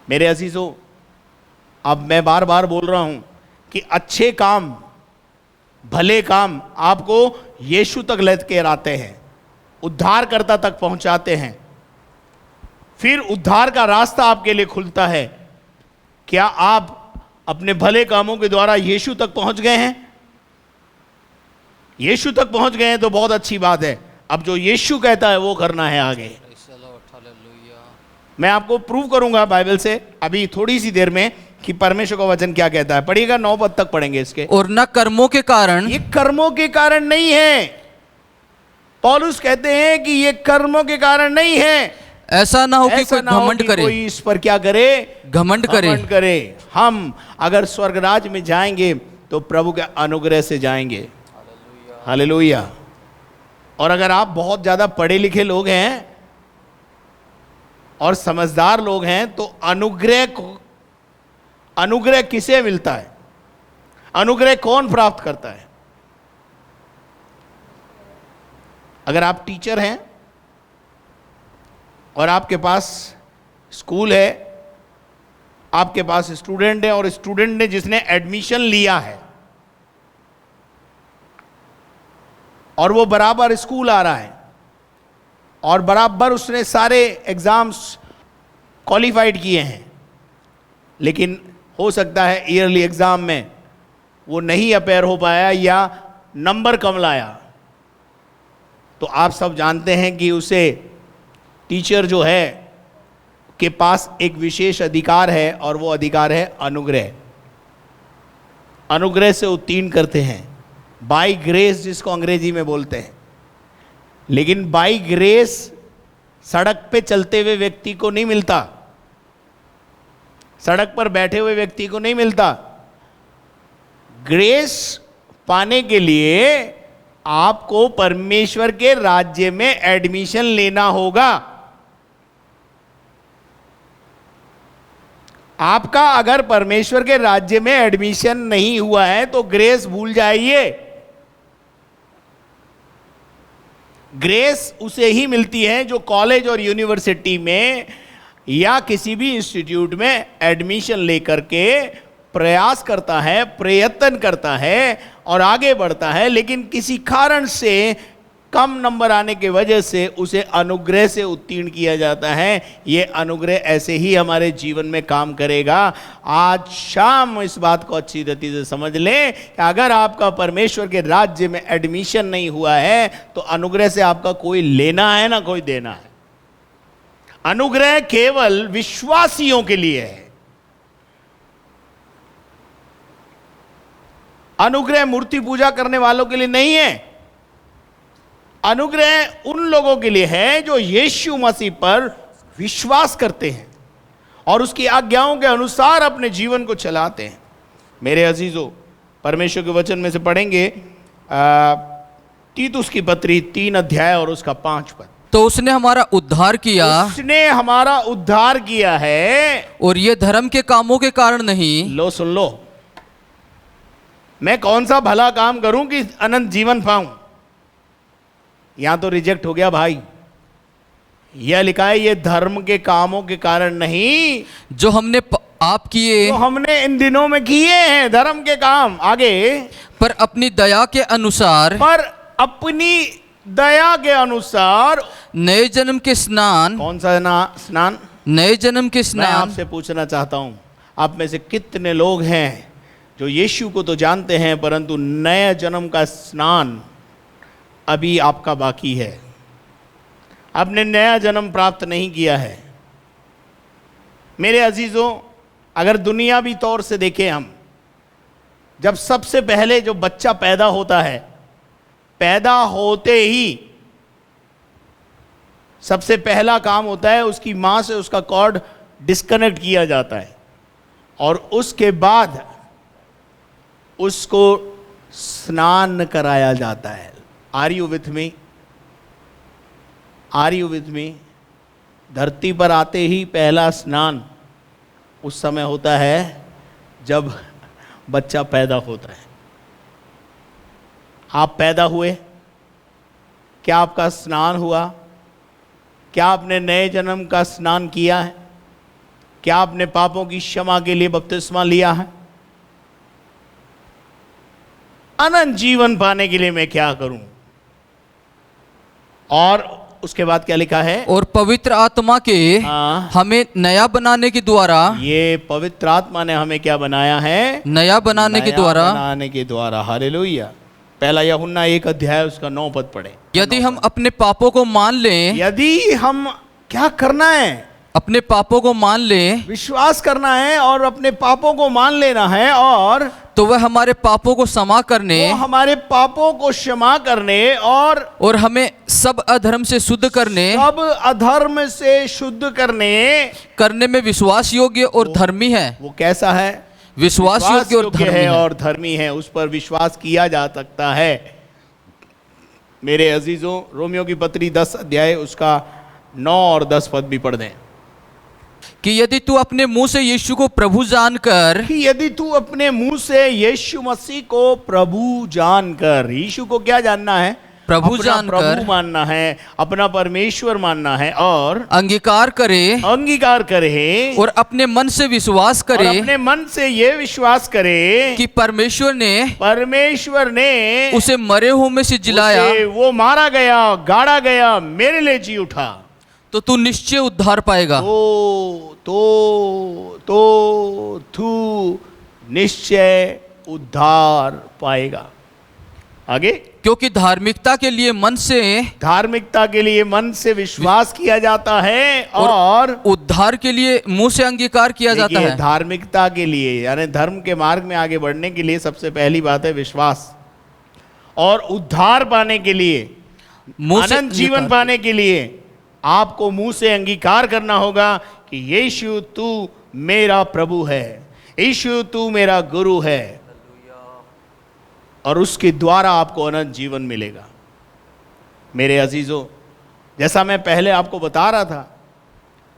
मेरे अजीजों, अब मैं बार बार बोल रहा हूं कि अच्छे काम, भले काम आपको यीशु तक लेकर आते हैं, उद्धारकर्ता तक पहुंचाते हैं। फिर उद्धार का रास्ता आपके लिए खुलता है। क्या आप अपने भले कामों के द्वारा यीशु तक पहुंच गए हैं? यीशु तक पहुंच गए हैं तो बहुत अच्छी बात है। अब जो यीशु कहता है वो करना है आगे। मैं आपको प्रूव करूंगा बाइबल से अभी थोड़ी सी देर में कि परमेश्वर का वचन क्या कहता है। पढ़िएगा, 9 पद तक पढ़ेंगे इसके। और न कर्मों के कारण, ये कर्मों के कारण नहीं है। पौलुस कहते हैं कि ये कर्मों के कारण नहीं है। ऐसा ना हो कि ऐसा कोई ना हो घमंड कि करे, कोई इस पर क्या करे, घमंड करे। घमंड करे। हम अगर स्वर्गराज में जाएंगे तो प्रभु के अनुग्रह से जाएंगे। हालेलुया। और अगर आप बहुत ज्यादा पढ़े लिखे लोग हैं और समझदार लोग हैं तो अनुग्रह किसे मिलता है? अनुग्रह कौन प्राप्त करता है? अगर आप टीचर हैं और आपके पास स्कूल है, आपके पास स्टूडेंट है और स्टूडेंट ने जिसने एडमिशन लिया है और वो बराबर स्कूल आ रहा है और बराबर उसने सारे एग्जाम्स क्वालिफाइड किए हैं, लेकिन हो सकता है ईयरली एग्जाम में वो नहीं अपेयर हो पाया या नंबर कम लाया, तो आप सब जानते हैं कि उसे टीचर जो है के पास एक विशेष अधिकार है और वो अधिकार है अनुग्रह। अनुग्रह से उत्तीर्ण करते हैं, बाय ग्रेस जिसको अंग्रेजी में बोलते हैं। लेकिन बाय ग्रेस सड़क पे चलते हुए व्यक्ति को नहीं मिलता, सड़क पर बैठे हुए व्यक्ति को नहीं मिलता। ग्रेस पाने के लिए आपको परमेश्वर के राज्य में एडमिशन लेना होगा। आपका अगर परमेश्वर के राज्य में एडमिशन नहीं हुआ है तो ग्रेस भूल जाइए। ग्रेस उसे ही मिलती है जो कॉलेज और यूनिवर्सिटी में या किसी भी इंस्टीट्यूट में एडमिशन लेकर के प्रयास करता है, प्रयत्न करता है और आगे बढ़ता है, लेकिन किसी कारण से कम नंबर आने की वजह से उसे अनुग्रह से उत्तीर्ण किया जाता है। यह अनुग्रह ऐसे ही हमारे जीवन में काम करेगा। आज शाम इस बात को अच्छी रीति से समझ लें कि अगर आपका परमेश्वर के राज्य में एडमिशन नहीं हुआ है तो अनुग्रह से आपका कोई लेना है ना कोई देना है। अनुग्रह केवल विश्वासियों के लिए है। अनुग्रह मूर्ति पूजा करने वालों के लिए नहीं है। अनुग्रह उन लोगों के लिए है जो यीशु मसीह पर विश्वास करते हैं और उसकी आज्ञाओं के अनुसार अपने जीवन को चलाते हैं। मेरे अजीजों, परमेश्वर के वचन में से पढ़ेंगे तीतुस की पत्री 3 अध्याय और उसका 5 पद। तो उसने हमारा उद्धार किया, उसने हमारा उद्धार किया है, और ये धर्म के कामों के कारण नहीं। लो सुन लो, मैं कौन सा भला काम करूं कि अनंत जीवन पाऊं? यहां तो रिजेक्ट हो गया भाई। यह लिखा है ये धर्म के कामों के कारण नहीं, जो हमने आप किए, जो हमने इन दिनों में किए हैं धर्म के काम। आगे, पर अपनी दया के अनुसार, पर अपनी दया के अनुसार नए जन्म के स्नान। कौन सा स्नान? नए जन्म के मैं स्नान। आपसे पूछना चाहता हूं, आप में से कितने लोग हैं जो यीशु को तो जानते हैं परंतु नए जन्म का स्नान अभी आपका बाकी है? आपने नया जन्म प्राप्त नहीं किया है। मेरे अजीजों, अगर दुनियावी तौर से देखें हम, जब सबसे पहले जो बच्चा पैदा होता है, पैदा होते ही सबसे पहला काम होता है उसकी मां से उसका कॉर्ड डिस्कनेक्ट किया जाता है और उसके बाद उसको स्नान कराया जाता है। Are you with me? Are you with me? धरती पर आते ही पहला स्नान उस समय होता है जब बच्चा पैदा होता है। आप पैदा हुए, क्या आपका स्नान हुआ? क्या आपने नए जन्म का स्नान किया है? क्या आपने पापों की क्षमा के लिए बपतिस्मा लिया है? अनंत जीवन पाने के लिए मैं क्या करूं? और उसके बाद क्या लिखा है? और पवित्र आत्मा के हमें नया बनाने के द्वारा। ये पवित्र आत्मा ने हमें क्या बनाया है? नया बनाने के द्वारा। बनाने के द्वारा। हालेलुया। पहला यूहन्ना 1 अध्याय उसका 9 पद पढ़े। यदि हम अपने पापों को मान लें, यदि हम क्या करना है? अपने पापों को मान लें, विश्वास करना है और अपने पापों को मान लेना है और तो वह हमारे पापों को क्षमा करने वो हमारे पापों को क्षमा करने और हमें सब अधर्म से शुद्ध करने सब अधर्म से शुद्ध करने में विश्वास योग्य और धर्मी है। वो कैसा है? विश्वास योग्य और धर्मी है है। और धर्मी है, उस पर विश्वास किया जा सकता है। मेरे अजीजों, रोमियो की पत्री 10 अध्याय उसका 9 और 10 पद भी पढ़ दें कि यदि तू अपने मुंह से यीशु को प्रभु जानकर कि यदि तू अपने मुंह से यीशु मसीह को प्रभु जानकर, यीशु को क्या जानना है? प्रभु अपना जानकर प्रभु मानना है, अपना परमेश्वर मानना है और अंगीकार करे और अपने मन से विश्वास और करे अपने मन से ये विश्वास करे कि परमेश्वर ने उसे मरे हुओं में से जिलाया, वो मारा गया, गाड़ा गया, मेरे लिए जी उठा, तो तू निश्चय उद्धार पाएगा। तू निश्चय उद्धार पाएगा। आगे, क्योंकि धार्मिकता के लिए मन से विश्वास किया जाता है और उद्धार के लिए मुंह से अंगीकार किया जाता है। धार्मिकता के लिए यानी धर्म के मार्ग में आगे बढ़ने के लिए सबसे पहली बात है विश्वास, और उद्धार पाने के लिए, अनंत जीवन पाने के लिए आपको मुंह से अंगीकार करना होगा कि यीशु तू मेरा प्रभु है, यीशु तू मेरा गुरु है, और उसके द्वारा आपको अनंत जीवन मिलेगा। मेरे अजीजों, जैसा मैं पहले आपको बता रहा था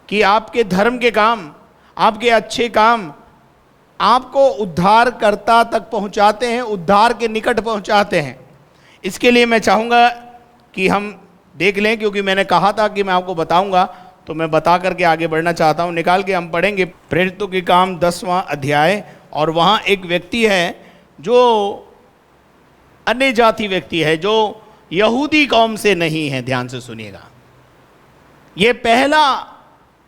कि आपके धर्म के काम, आपके अच्छे काम आपको उद्धारकर्ता तक पहुंचाते हैं, उद्धार के निकट पहुंचाते हैं। इसके लिए मैं चाहूँगा कि हम देख लें, क्योंकि मैंने कहा था कि मैं आपको बताऊंगा, तो मैं बता करके आगे बढ़ना चाहता हूं। निकाल के हम पढ़ेंगे प्रेरितों के काम 10वां अध्याय, और वहां एक व्यक्ति है जो अन्य जाति व्यक्ति है, जो यहूदी कौम से नहीं है। ध्यान से सुनिएगा, ये पहला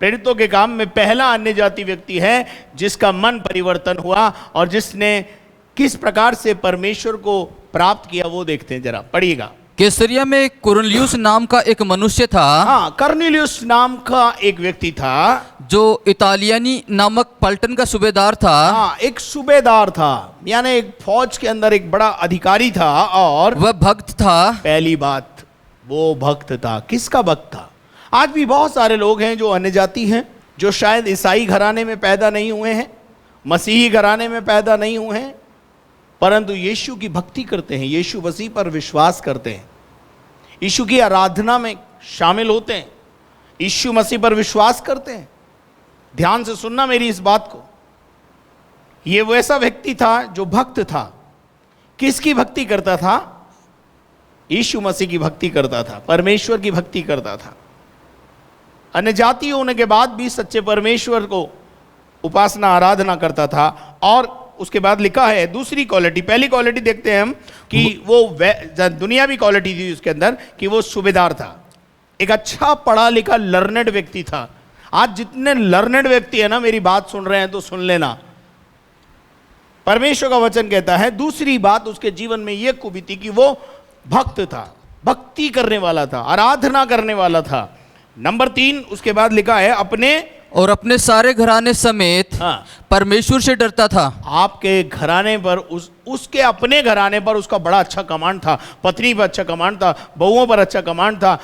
प्रेरितों के काम में पहला अन्य जाति व्यक्ति है जिसका मन परिवर्तन हुआ और जिसने किस प्रकार से परमेश्वर को प्राप्त किया, वो देखते हैं। जरा पढ़िएगा। कैसरिया में कुरनेलियुस नाम का एक मनुष्य था। हाँ, कुरनेलियुस नाम का एक व्यक्ति था जो इतालियानी नामक पलटन का सूबेदार था। हाँ, एक सूबेदार था, यानी एक फौज के अंदर एक बड़ा अधिकारी था, और वह भक्त था। पहली बात, वो भक्त था। किसका भक्त था? आज भी बहुत सारे लोग हैं जो अन्य जाति हैं, जो शायद ईसाई घराने में पैदा नहीं हुए हैं, मसीही घराने में पैदा नहीं हुए हैं, परंतु यीशु की भक्ति करते हैं, यीशु मसीह पर विश्वास करते हैं, यीशु की आराधना में शामिल होते हैं, यीशु मसीह पर विश्वास करते हैं। ध्यान से सुनना मेरी इस बात को। यह वैसा व्यक्ति था जो भक्त था। किसकी भक्ति करता था? यीशु मसीह की भक्ति करता था, परमेश्वर की भक्ति करता था। अन्य जाति होने के बाद भी सच्चे परमेश्वर को उपासना आराधना करता था। और उसके बाद लिखा है दूसरी क्वालिटी, पहली क्वालिटी देखते हैं हम कि वो दुनियावी क्वालिटी थी उसके अंदर, कि वो सूबेदार था, एक अच्छा पढ़ा लिखा लर्नेड व्यक्ति था। आज जितने लर्नेड व्यक्ति है ना, मेरी बात सुन रहे हैं तो सुन लेना। परमेश्वर का वचन कहता है, दूसरी बात उसके जीवन में यह खूबी थी कि वो भक्त था, भक्ति करने वाला था, आराधना करने वाला था। नंबर 3 उसके बाद लिखा है अपने सारे घराने समेत परमेश्वर से डरता था। आपके घराने पर उसके अपने घराने पर उसका बड़ा अच्छा कमांड था, पत्नी पर अच्छा कमांड था, बहुओं पर अच्छा कमांड था,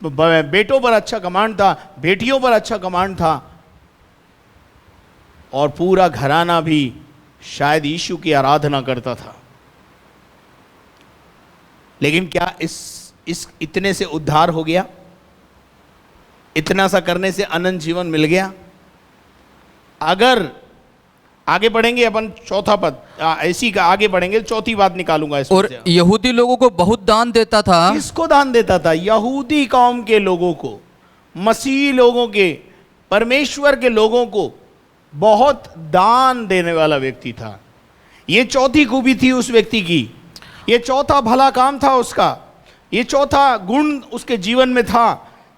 बेटों पर अच्छा कमांड था, बेटियों पर अच्छा कमांड था, और पूरा घराना भी शायद यीशु की आराधना करता था। लेकिन क्या इस इतने से उद्धार हो गया? इतना सा करने से अनंत जीवन मिल गया? अगर आगे बढ़ेंगे अपन, चौथा पद ऐसी का आगे बढ़ेंगे, चौथी बात निकालूंगा इसमें। और यहूदी लोगों को बहुत दान देता था। किसको दान देता था? यहूदी कौम के लोगों को, मसीही लोगों के, परमेश्वर के लोगों को बहुत दान देने वाला व्यक्ति था। ये चौथी खूबी थी उस व्यक्ति की, ये चौथा भला काम था उसका, ये चौथा गुण उसके जीवन में था,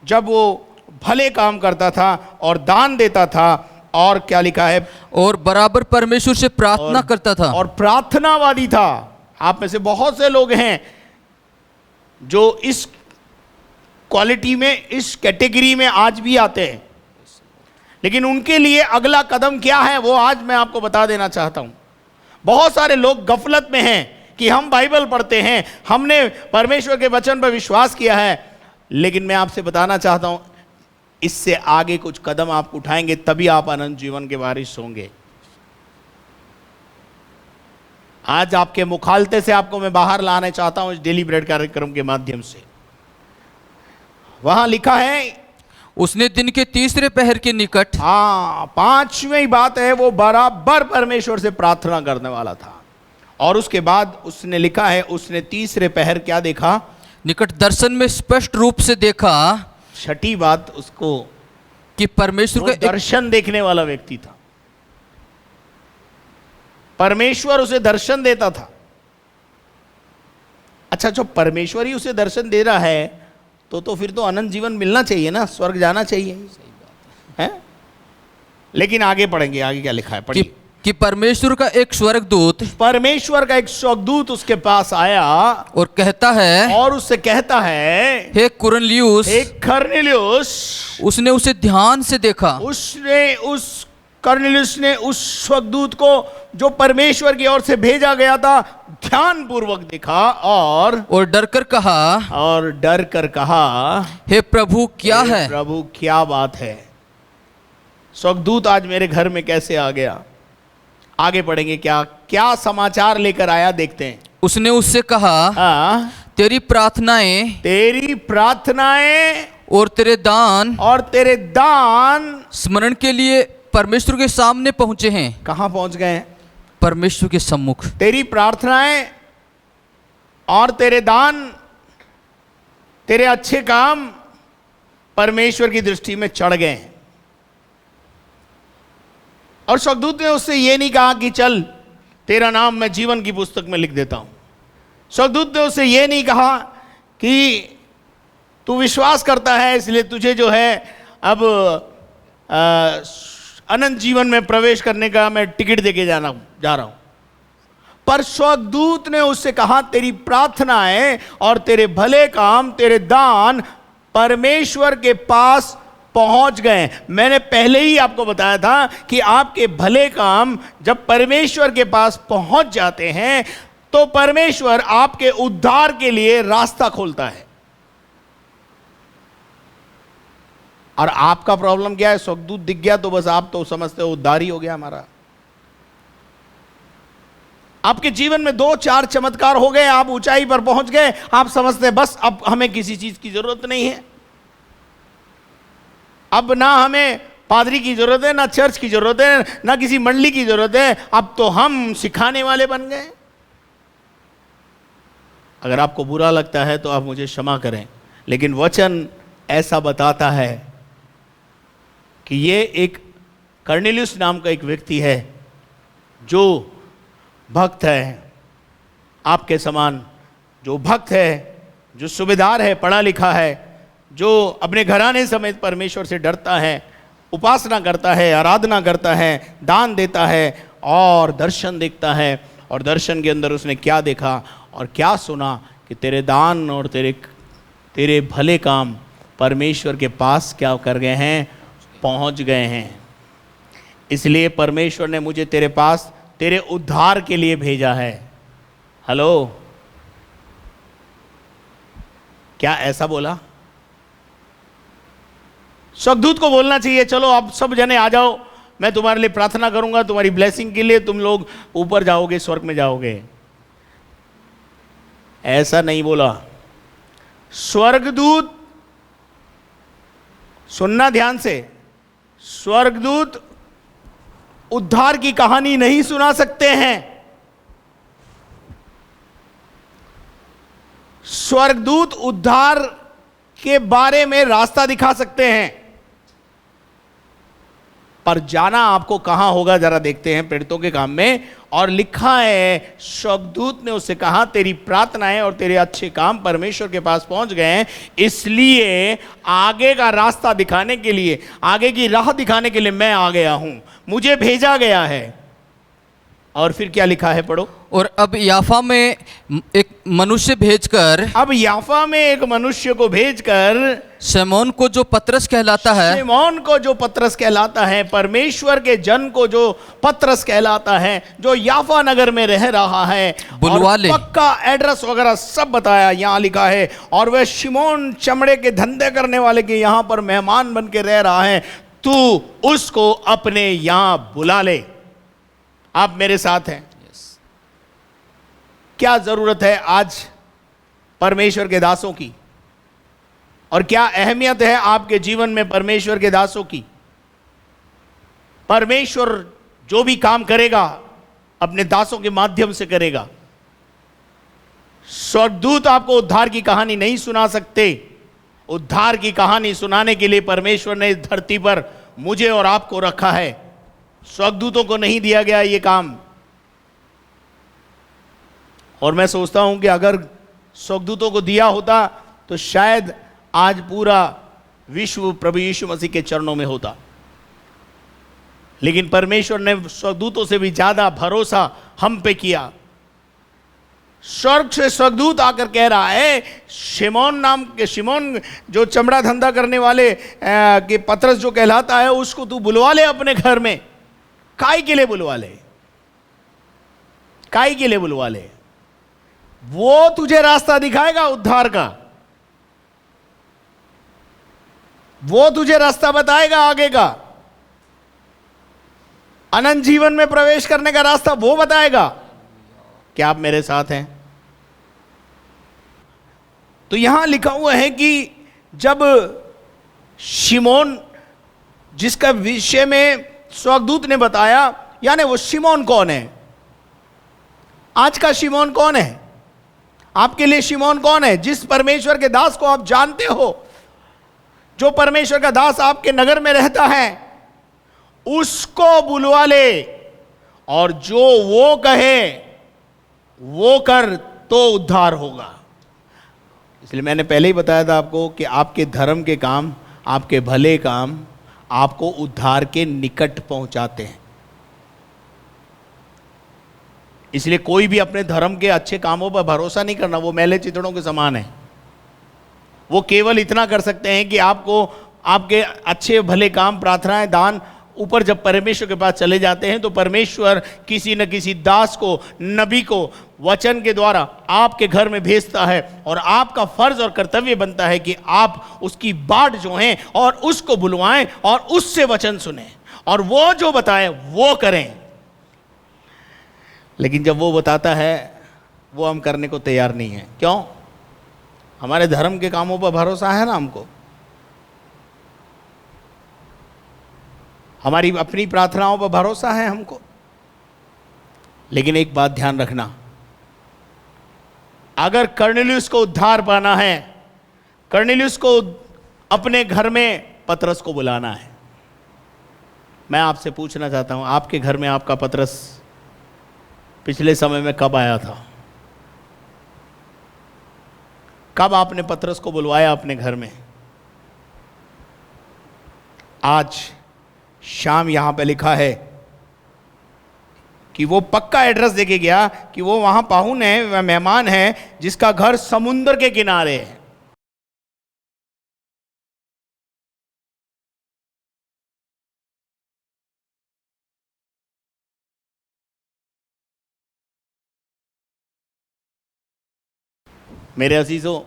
जब वो भले काम करता था और दान देता था। और क्या लिखा है? और बराबर परमेश्वर से प्रार्थना करता था, और प्रार्थनावादी था। आप में से बहुत से लोग हैं जो इस क्वालिटी में, इस कैटेगरी में आज भी आते हैं, लेकिन उनके लिए अगला कदम क्या है वो आज मैं आपको बता देना चाहता हूं। बहुत सारे लोग गफलत में हैं कि हम बाइबल पढ़ते हैं, हमने परमेश्वर के वचन पर विश्वास किया है, लेकिन मैं आपसे बताना चाहता हूं इससे आगे कुछ कदम आप उठाएंगे तभी आप अनंत जीवन के वारिस होंगे। आज आपके मुखालते से आपको मैं बाहर लाना चाहता हूं इस डेली ब्रेड कार्यक्रम के माध्यम से। वहां लिखा है उसने दिन के तीसरे पहर के निकट, हाँ, पांचवी बात है, वो बराबर परमेश्वर से प्रार्थना करने वाला था। और उसके बाद उसने लिखा है उसने तीसरे पहर क्या देखा? निकट दर्शन में स्पष्ट रूप से देखा। छठी बात उसको कि परमेश्वर वो का एक दर्शन देखने वाला व्यक्ति था। परमेश्वर उसे दर्शन देता था। अच्छा, जो परमेश्वर ही उसे दर्शन दे रहा है तो फिर तो अनंत जीवन मिलना चाहिए ना, स्वर्ग जाना चाहिए। सही बात है। लेकिन आगे पढ़ेंगे, आगे क्या लिखा है, पढ़िए। कि परमेश्वर का एक स्वर्गदूत, परमेश्वर का एक स्वर्गदूत उसके पास आया और कहता है, और उससे कहता है, हे कुरनेलियुस, हे कुरनेलियुस। उसने उसे ध्यान से देखा। कुरनेलियुस ने उस स्वर्गदूत को जो परमेश्वर की ओर से भेजा गया था ध्यान पूर्वक देखा और डर कर कहा, हे प्रभु क्या है? प्रभु क्या बात है? स्वर्गदूत आज मेरे घर में कैसे आ गया? आगे पढ़ेंगे, क्या क्या समाचार लेकर आया, देखते हैं। उसने उससे कहा, तेरी प्रार्थनाएं और तेरे दान स्मरण के लिए परमेश्वर के सामने पहुंचे हैं। कहां पहुंच गए हैं? परमेश्वर के सम्मुख। तेरी प्रार्थनाएं और तेरे दान, तेरे अच्छे काम परमेश्वर की दृष्टि में चढ़ गए हैं। और स्वर्गदूत ने उससे यह नहीं कहा कि चल तेरा नाम मैं जीवन की पुस्तक में लिख देता हूं। स्वर्गदूत ने उससे यह नहीं कहा कि तू विश्वास करता है इसलिए तुझे जो है अब अनंत जीवन में प्रवेश करने का मैं टिकट देके जा रहा हूं। पर स्वर्गदूत ने उससे कहा, तेरी प्रार्थनाएं और तेरे भले काम, तेरे दान परमेश्वर के पास पहुंच गए। मैंने पहले ही आपको बताया था कि आपके भले काम जब परमेश्वर के पास पहुंच जाते हैं तो परमेश्वर आपके उद्धार के लिए रास्ता खोलता है। और आपका प्रॉब्लम क्या है? स्वर्गदूत दिख गया तो बस आप तो समझते हो उद्धार ही हो गया हमारा। आपके जीवन में 2-4 चमत्कार हो गए, आप ऊंचाई पर पहुंच गए, आप समझते हैं बस अब हमें किसी चीज की जरूरत नहीं है, अब ना हमें पादरी की जरूरत है, ना चर्च की जरूरत है, ना किसी मंडली की जरूरत है, अब तो हम सिखाने वाले बन गए। अगर आपको बुरा लगता है तो आप मुझे क्षमा करें, लेकिन वचन ऐसा बताता है कि ये एक कुरनेलियुस नाम का एक व्यक्ति है जो भक्त है, आपके समान जो भक्त है, जो सूबेदार है, पढ़ा लिखा है, जो अपने घराने समेत परमेश्वर से डरता है, उपासना करता है, आराधना करता है, दान देता है और दर्शन देखता है। और दर्शन के अंदर उसने क्या देखा और क्या सुना कि तेरे दान और तेरे भले काम परमेश्वर के पास क्या कर गए हैं? पहुंच गए हैं। इसलिए परमेश्वर ने मुझे तेरे पास तेरे उद्धार के लिए भेजा है। हेलो, क्या ऐसा बोला? स्वर्गदूत को बोलना चाहिए, चलो आप सब जने आ जाओ, मैं तुम्हारे लिए प्रार्थना करूंगा, तुम्हारी ब्लेसिंग के लिए तुम लोग ऊपर जाओगे, स्वर्ग में जाओगे। ऐसा नहीं बोला स्वर्गदूत। सुनना ध्यान से, स्वर्गदूत उद्धार की कहानी नहीं सुना सकते हैं। स्वर्गदूत उद्धार के बारे में रास्ता दिखा सकते हैं, पर जाना आपको कहां होगा जरा देखते हैं प्रेरितों के काम में। और लिखा है स्वर्गदूत ने उससे कहा, तेरी प्रार्थनाएं और तेरे अच्छे काम परमेश्वर के पास पहुंच गए हैं, इसलिए आगे का रास्ता दिखाने के लिए, आगे की राह दिखाने के लिए मैं आ गया हूं, मुझे भेजा गया है। और फिर क्या लिखा है, पढ़ो। और अब याफा में एक मनुष्य भेजकर, अब याफा में एक मनुष्य को भेजकर शमौन को जो पतरस कहलाता है, शिमोन को जो पतरस कहलाता है, परमेश्वर के जन को जो पतरस कहलाता है, जो याफा नगर में रह रहा है, बुलवा और ले। पक्का एड्रेस वगैरह सब बताया, यहाँ लिखा है। और वह शिमोन चमड़े के धंधे करने वाले के यहाँ पर मेहमान बन के रह रहा है, तू उसको अपने यहाँ बुला ले। आप मेरे साथ हैं? क्या जरूरत है आज परमेश्वर के दासों की, और क्या अहमियत है आपके जीवन में परमेश्वर के दासों की? परमेश्वर जो भी काम करेगा अपने दासों के माध्यम से करेगा। स्वर्गदूत आपको उद्धार की कहानी नहीं सुना सकते। उद्धार की कहानी सुनाने के लिए परमेश्वर ने इस धरती पर मुझे और आपको रखा है। स्वर्गदूतों को नहीं दिया गया ये काम। और मैं सोचता हूं कि अगर स्वर्गदूतों को दिया होता तो शायद आज पूरा विश्व प्रभु यीशु मसीह के चरणों में होता। लेकिन परमेश्वर ने स्वर्गदूतों से भी ज्यादा भरोसा हम पे किया। स्वर्ग से स्वर्गदूत आकर कह रहा है, शिमोन जो चमड़ा धंधा करने वाले के पतरस जो कहलाता है, उसको तू बुलवा ले अपने घर में। काहे के लिए बुलवा ले? काहे के लिए बुलवा ले? वो तुझे रास्ता दिखाएगा उद्धार का, वो तुझे रास्ता बताएगा आगे का, अनंत जीवन में प्रवेश करने का रास्ता वो बताएगा। क्या आप मेरे साथ हैं? तो यहां लिखा हुआ है कि जब शिमोन, जिसका विषय में स्वर्गदूत ने बताया, यानी वो शिमोन कौन है? आज का शिमोन कौन है? आपके लिए शिमोन कौन है? जिस परमेश्वर के दास को आप जानते हो, जो परमेश्वर का दास आपके नगर में रहता है, उसको बुलवा ले, और जो वो कहे वो कर तो उद्धार होगा। इसलिए मैंने पहले ही बताया था आपको कि आपके धर्म के काम, आपके भले काम आपको उद्धार के निकट पहुंचाते हैं। इसलिए कोई भी अपने धर्म के अच्छे कामों पर भरोसा नहीं करना, वो मैले चितड़ों के समान है। वो केवल इतना कर सकते हैं कि आपको आपके अच्छे भले काम, प्रार्थनाएं, दान ऊपर जब परमेश्वर के पास चले जाते हैं तो परमेश्वर किसी न किसी दास को, नबी को वचन के द्वारा आपके घर में भेजता है, और आपका फर्ज और कर्तव्य बनता है कि आप उसकी बाट जो हैं और उसको बुलवाएं और उससे वचन सुने, और वो जो बताए वो करें। लेकिन जब वो बताता है वो हम करने को तैयार नहीं है। क्यों? हमारे धर्म के कामों पर भरोसा है ना हमको, हमारी अपनी प्रार्थनाओं पर भरोसा है हमको। लेकिन एक बात ध्यान रखना, अगर कर्नेलियुस को उद्धार पाना है, कर्नेलियुस को अपने घर में पतरस को बुलाना है। मैं आपसे पूछना चाहता हूं, आपके घर में आपका पतरस पिछले समय में कब आया था? कब आपने पतरस को बुलवाया अपने घर में? आज शाम यहां पे लिखा है कि वो पक्का एड्रेस देके गया कि वो वहां पाहुन है, वह मेहमान है जिसका घर समुद्र के किनारे है। मेरे अजीजों,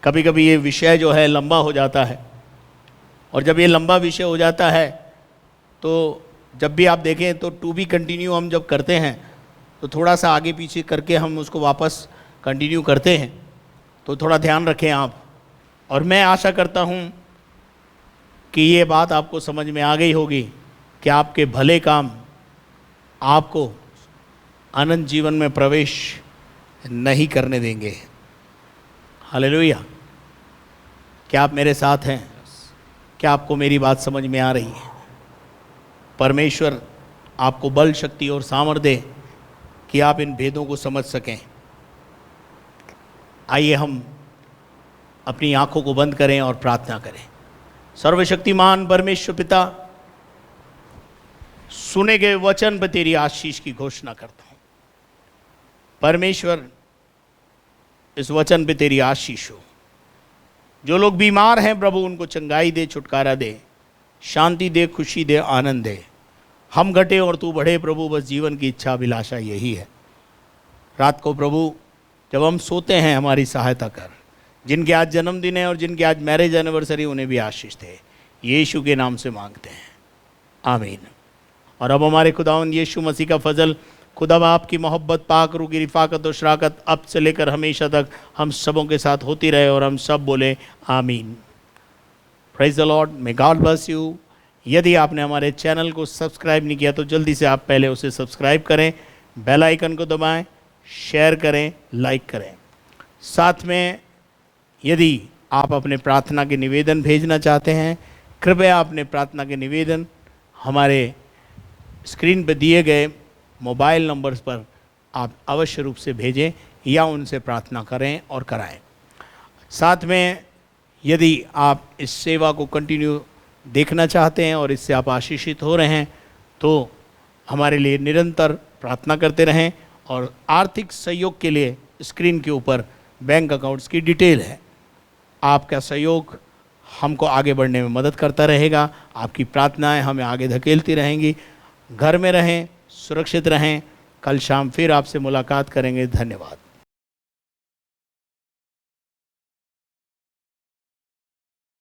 कभी कभी ये विषय जो है लंबा हो जाता है, और जब ये लंबा विषय हो जाता है तो जब भी आप देखें तो टू बी कंटिन्यू हम जब करते हैं तो थोड़ा सा आगे पीछे करके हम उसको वापस कंटिन्यू करते हैं। तो थोड़ा ध्यान रखें आप, और मैं आशा करता हूँ कि ये बात आपको समझ में आ गई होगी कि आपके भले काम आपको अनंत जीवन में प्रवेश नहीं करने देंगे। हालेलुया। क्या आप मेरे साथ हैं? क्या आपको मेरी बात समझ में आ रही है? परमेश्वर आपको बल, शक्ति और सामर्थ्य दे कि आप इन भेदों को समझ सकें। आइए हम अपनी आंखों को बंद करें और प्रार्थना करें। सर्वशक्तिमान परमेश्वर पिता, सुने गए वचन पर तेरी आशीष की घोषणा करता हूं। परमेश्वर, इस वचन पे तेरी आशीष हो। जो लोग बीमार हैं प्रभु उनको चंगाई दे, छुटकारा दे, शांति दे, खुशी दे, आनंद दे। हम घटे और तू बढ़े प्रभु, बस जीवन की इच्छा अभिलाषा यही है। रात को प्रभु जब हम सोते हैं हमारी सहायता कर। जिनके आज जन्मदिन है और जिनके आज मैरिज एनिवर्सरी, उन्हें भी आशीष दे, यीशु के नाम से मांगते हैं, आमीन। और अब हमारे खुदावंद यीशु मसीह का फजल, खुदा बाप की मोहब्बत, पाक रूह की रिफाकत और शराकत अब से लेकर हमेशा तक हम सबों के साथ होती रहे, और हम सब बोले आमीन। Praise the Lord, may God bless you. यदि आपने हमारे चैनल को सब्सक्राइब नहीं किया तो जल्दी से आप पहले उसे सब्सक्राइब करें, बेल आइकन को दबाएं, शेयर करें, लाइक करें। साथ में यदि आप अपने प्रार्थना के निवेदन भेजना चाहते हैं, कृपया अपने प्रार्थना के निवेदन हमारे स्क्रीन पर दिए गए मोबाइल नंबर्स पर आप अवश्य रूप से भेजें या उनसे प्रार्थना करें और कराएं। साथ में यदि आप इस सेवा को कंटिन्यू देखना चाहते हैं और इससे आप आशीषित हो रहे हैं तो हमारे लिए निरंतर प्रार्थना करते रहें। और आर्थिक सहयोग के लिए स्क्रीन के ऊपर बैंक अकाउंट्स की डिटेल है। आपका सहयोग हमको आगे बढ़ने में मदद करता रहेगा। आपकी प्रार्थनाएं हमें आगे धकेलती रहेंगी। घर में रहें, सुरक्षित रहें। कल शाम फिर आपसे मुलाकात करेंगे। धन्यवाद।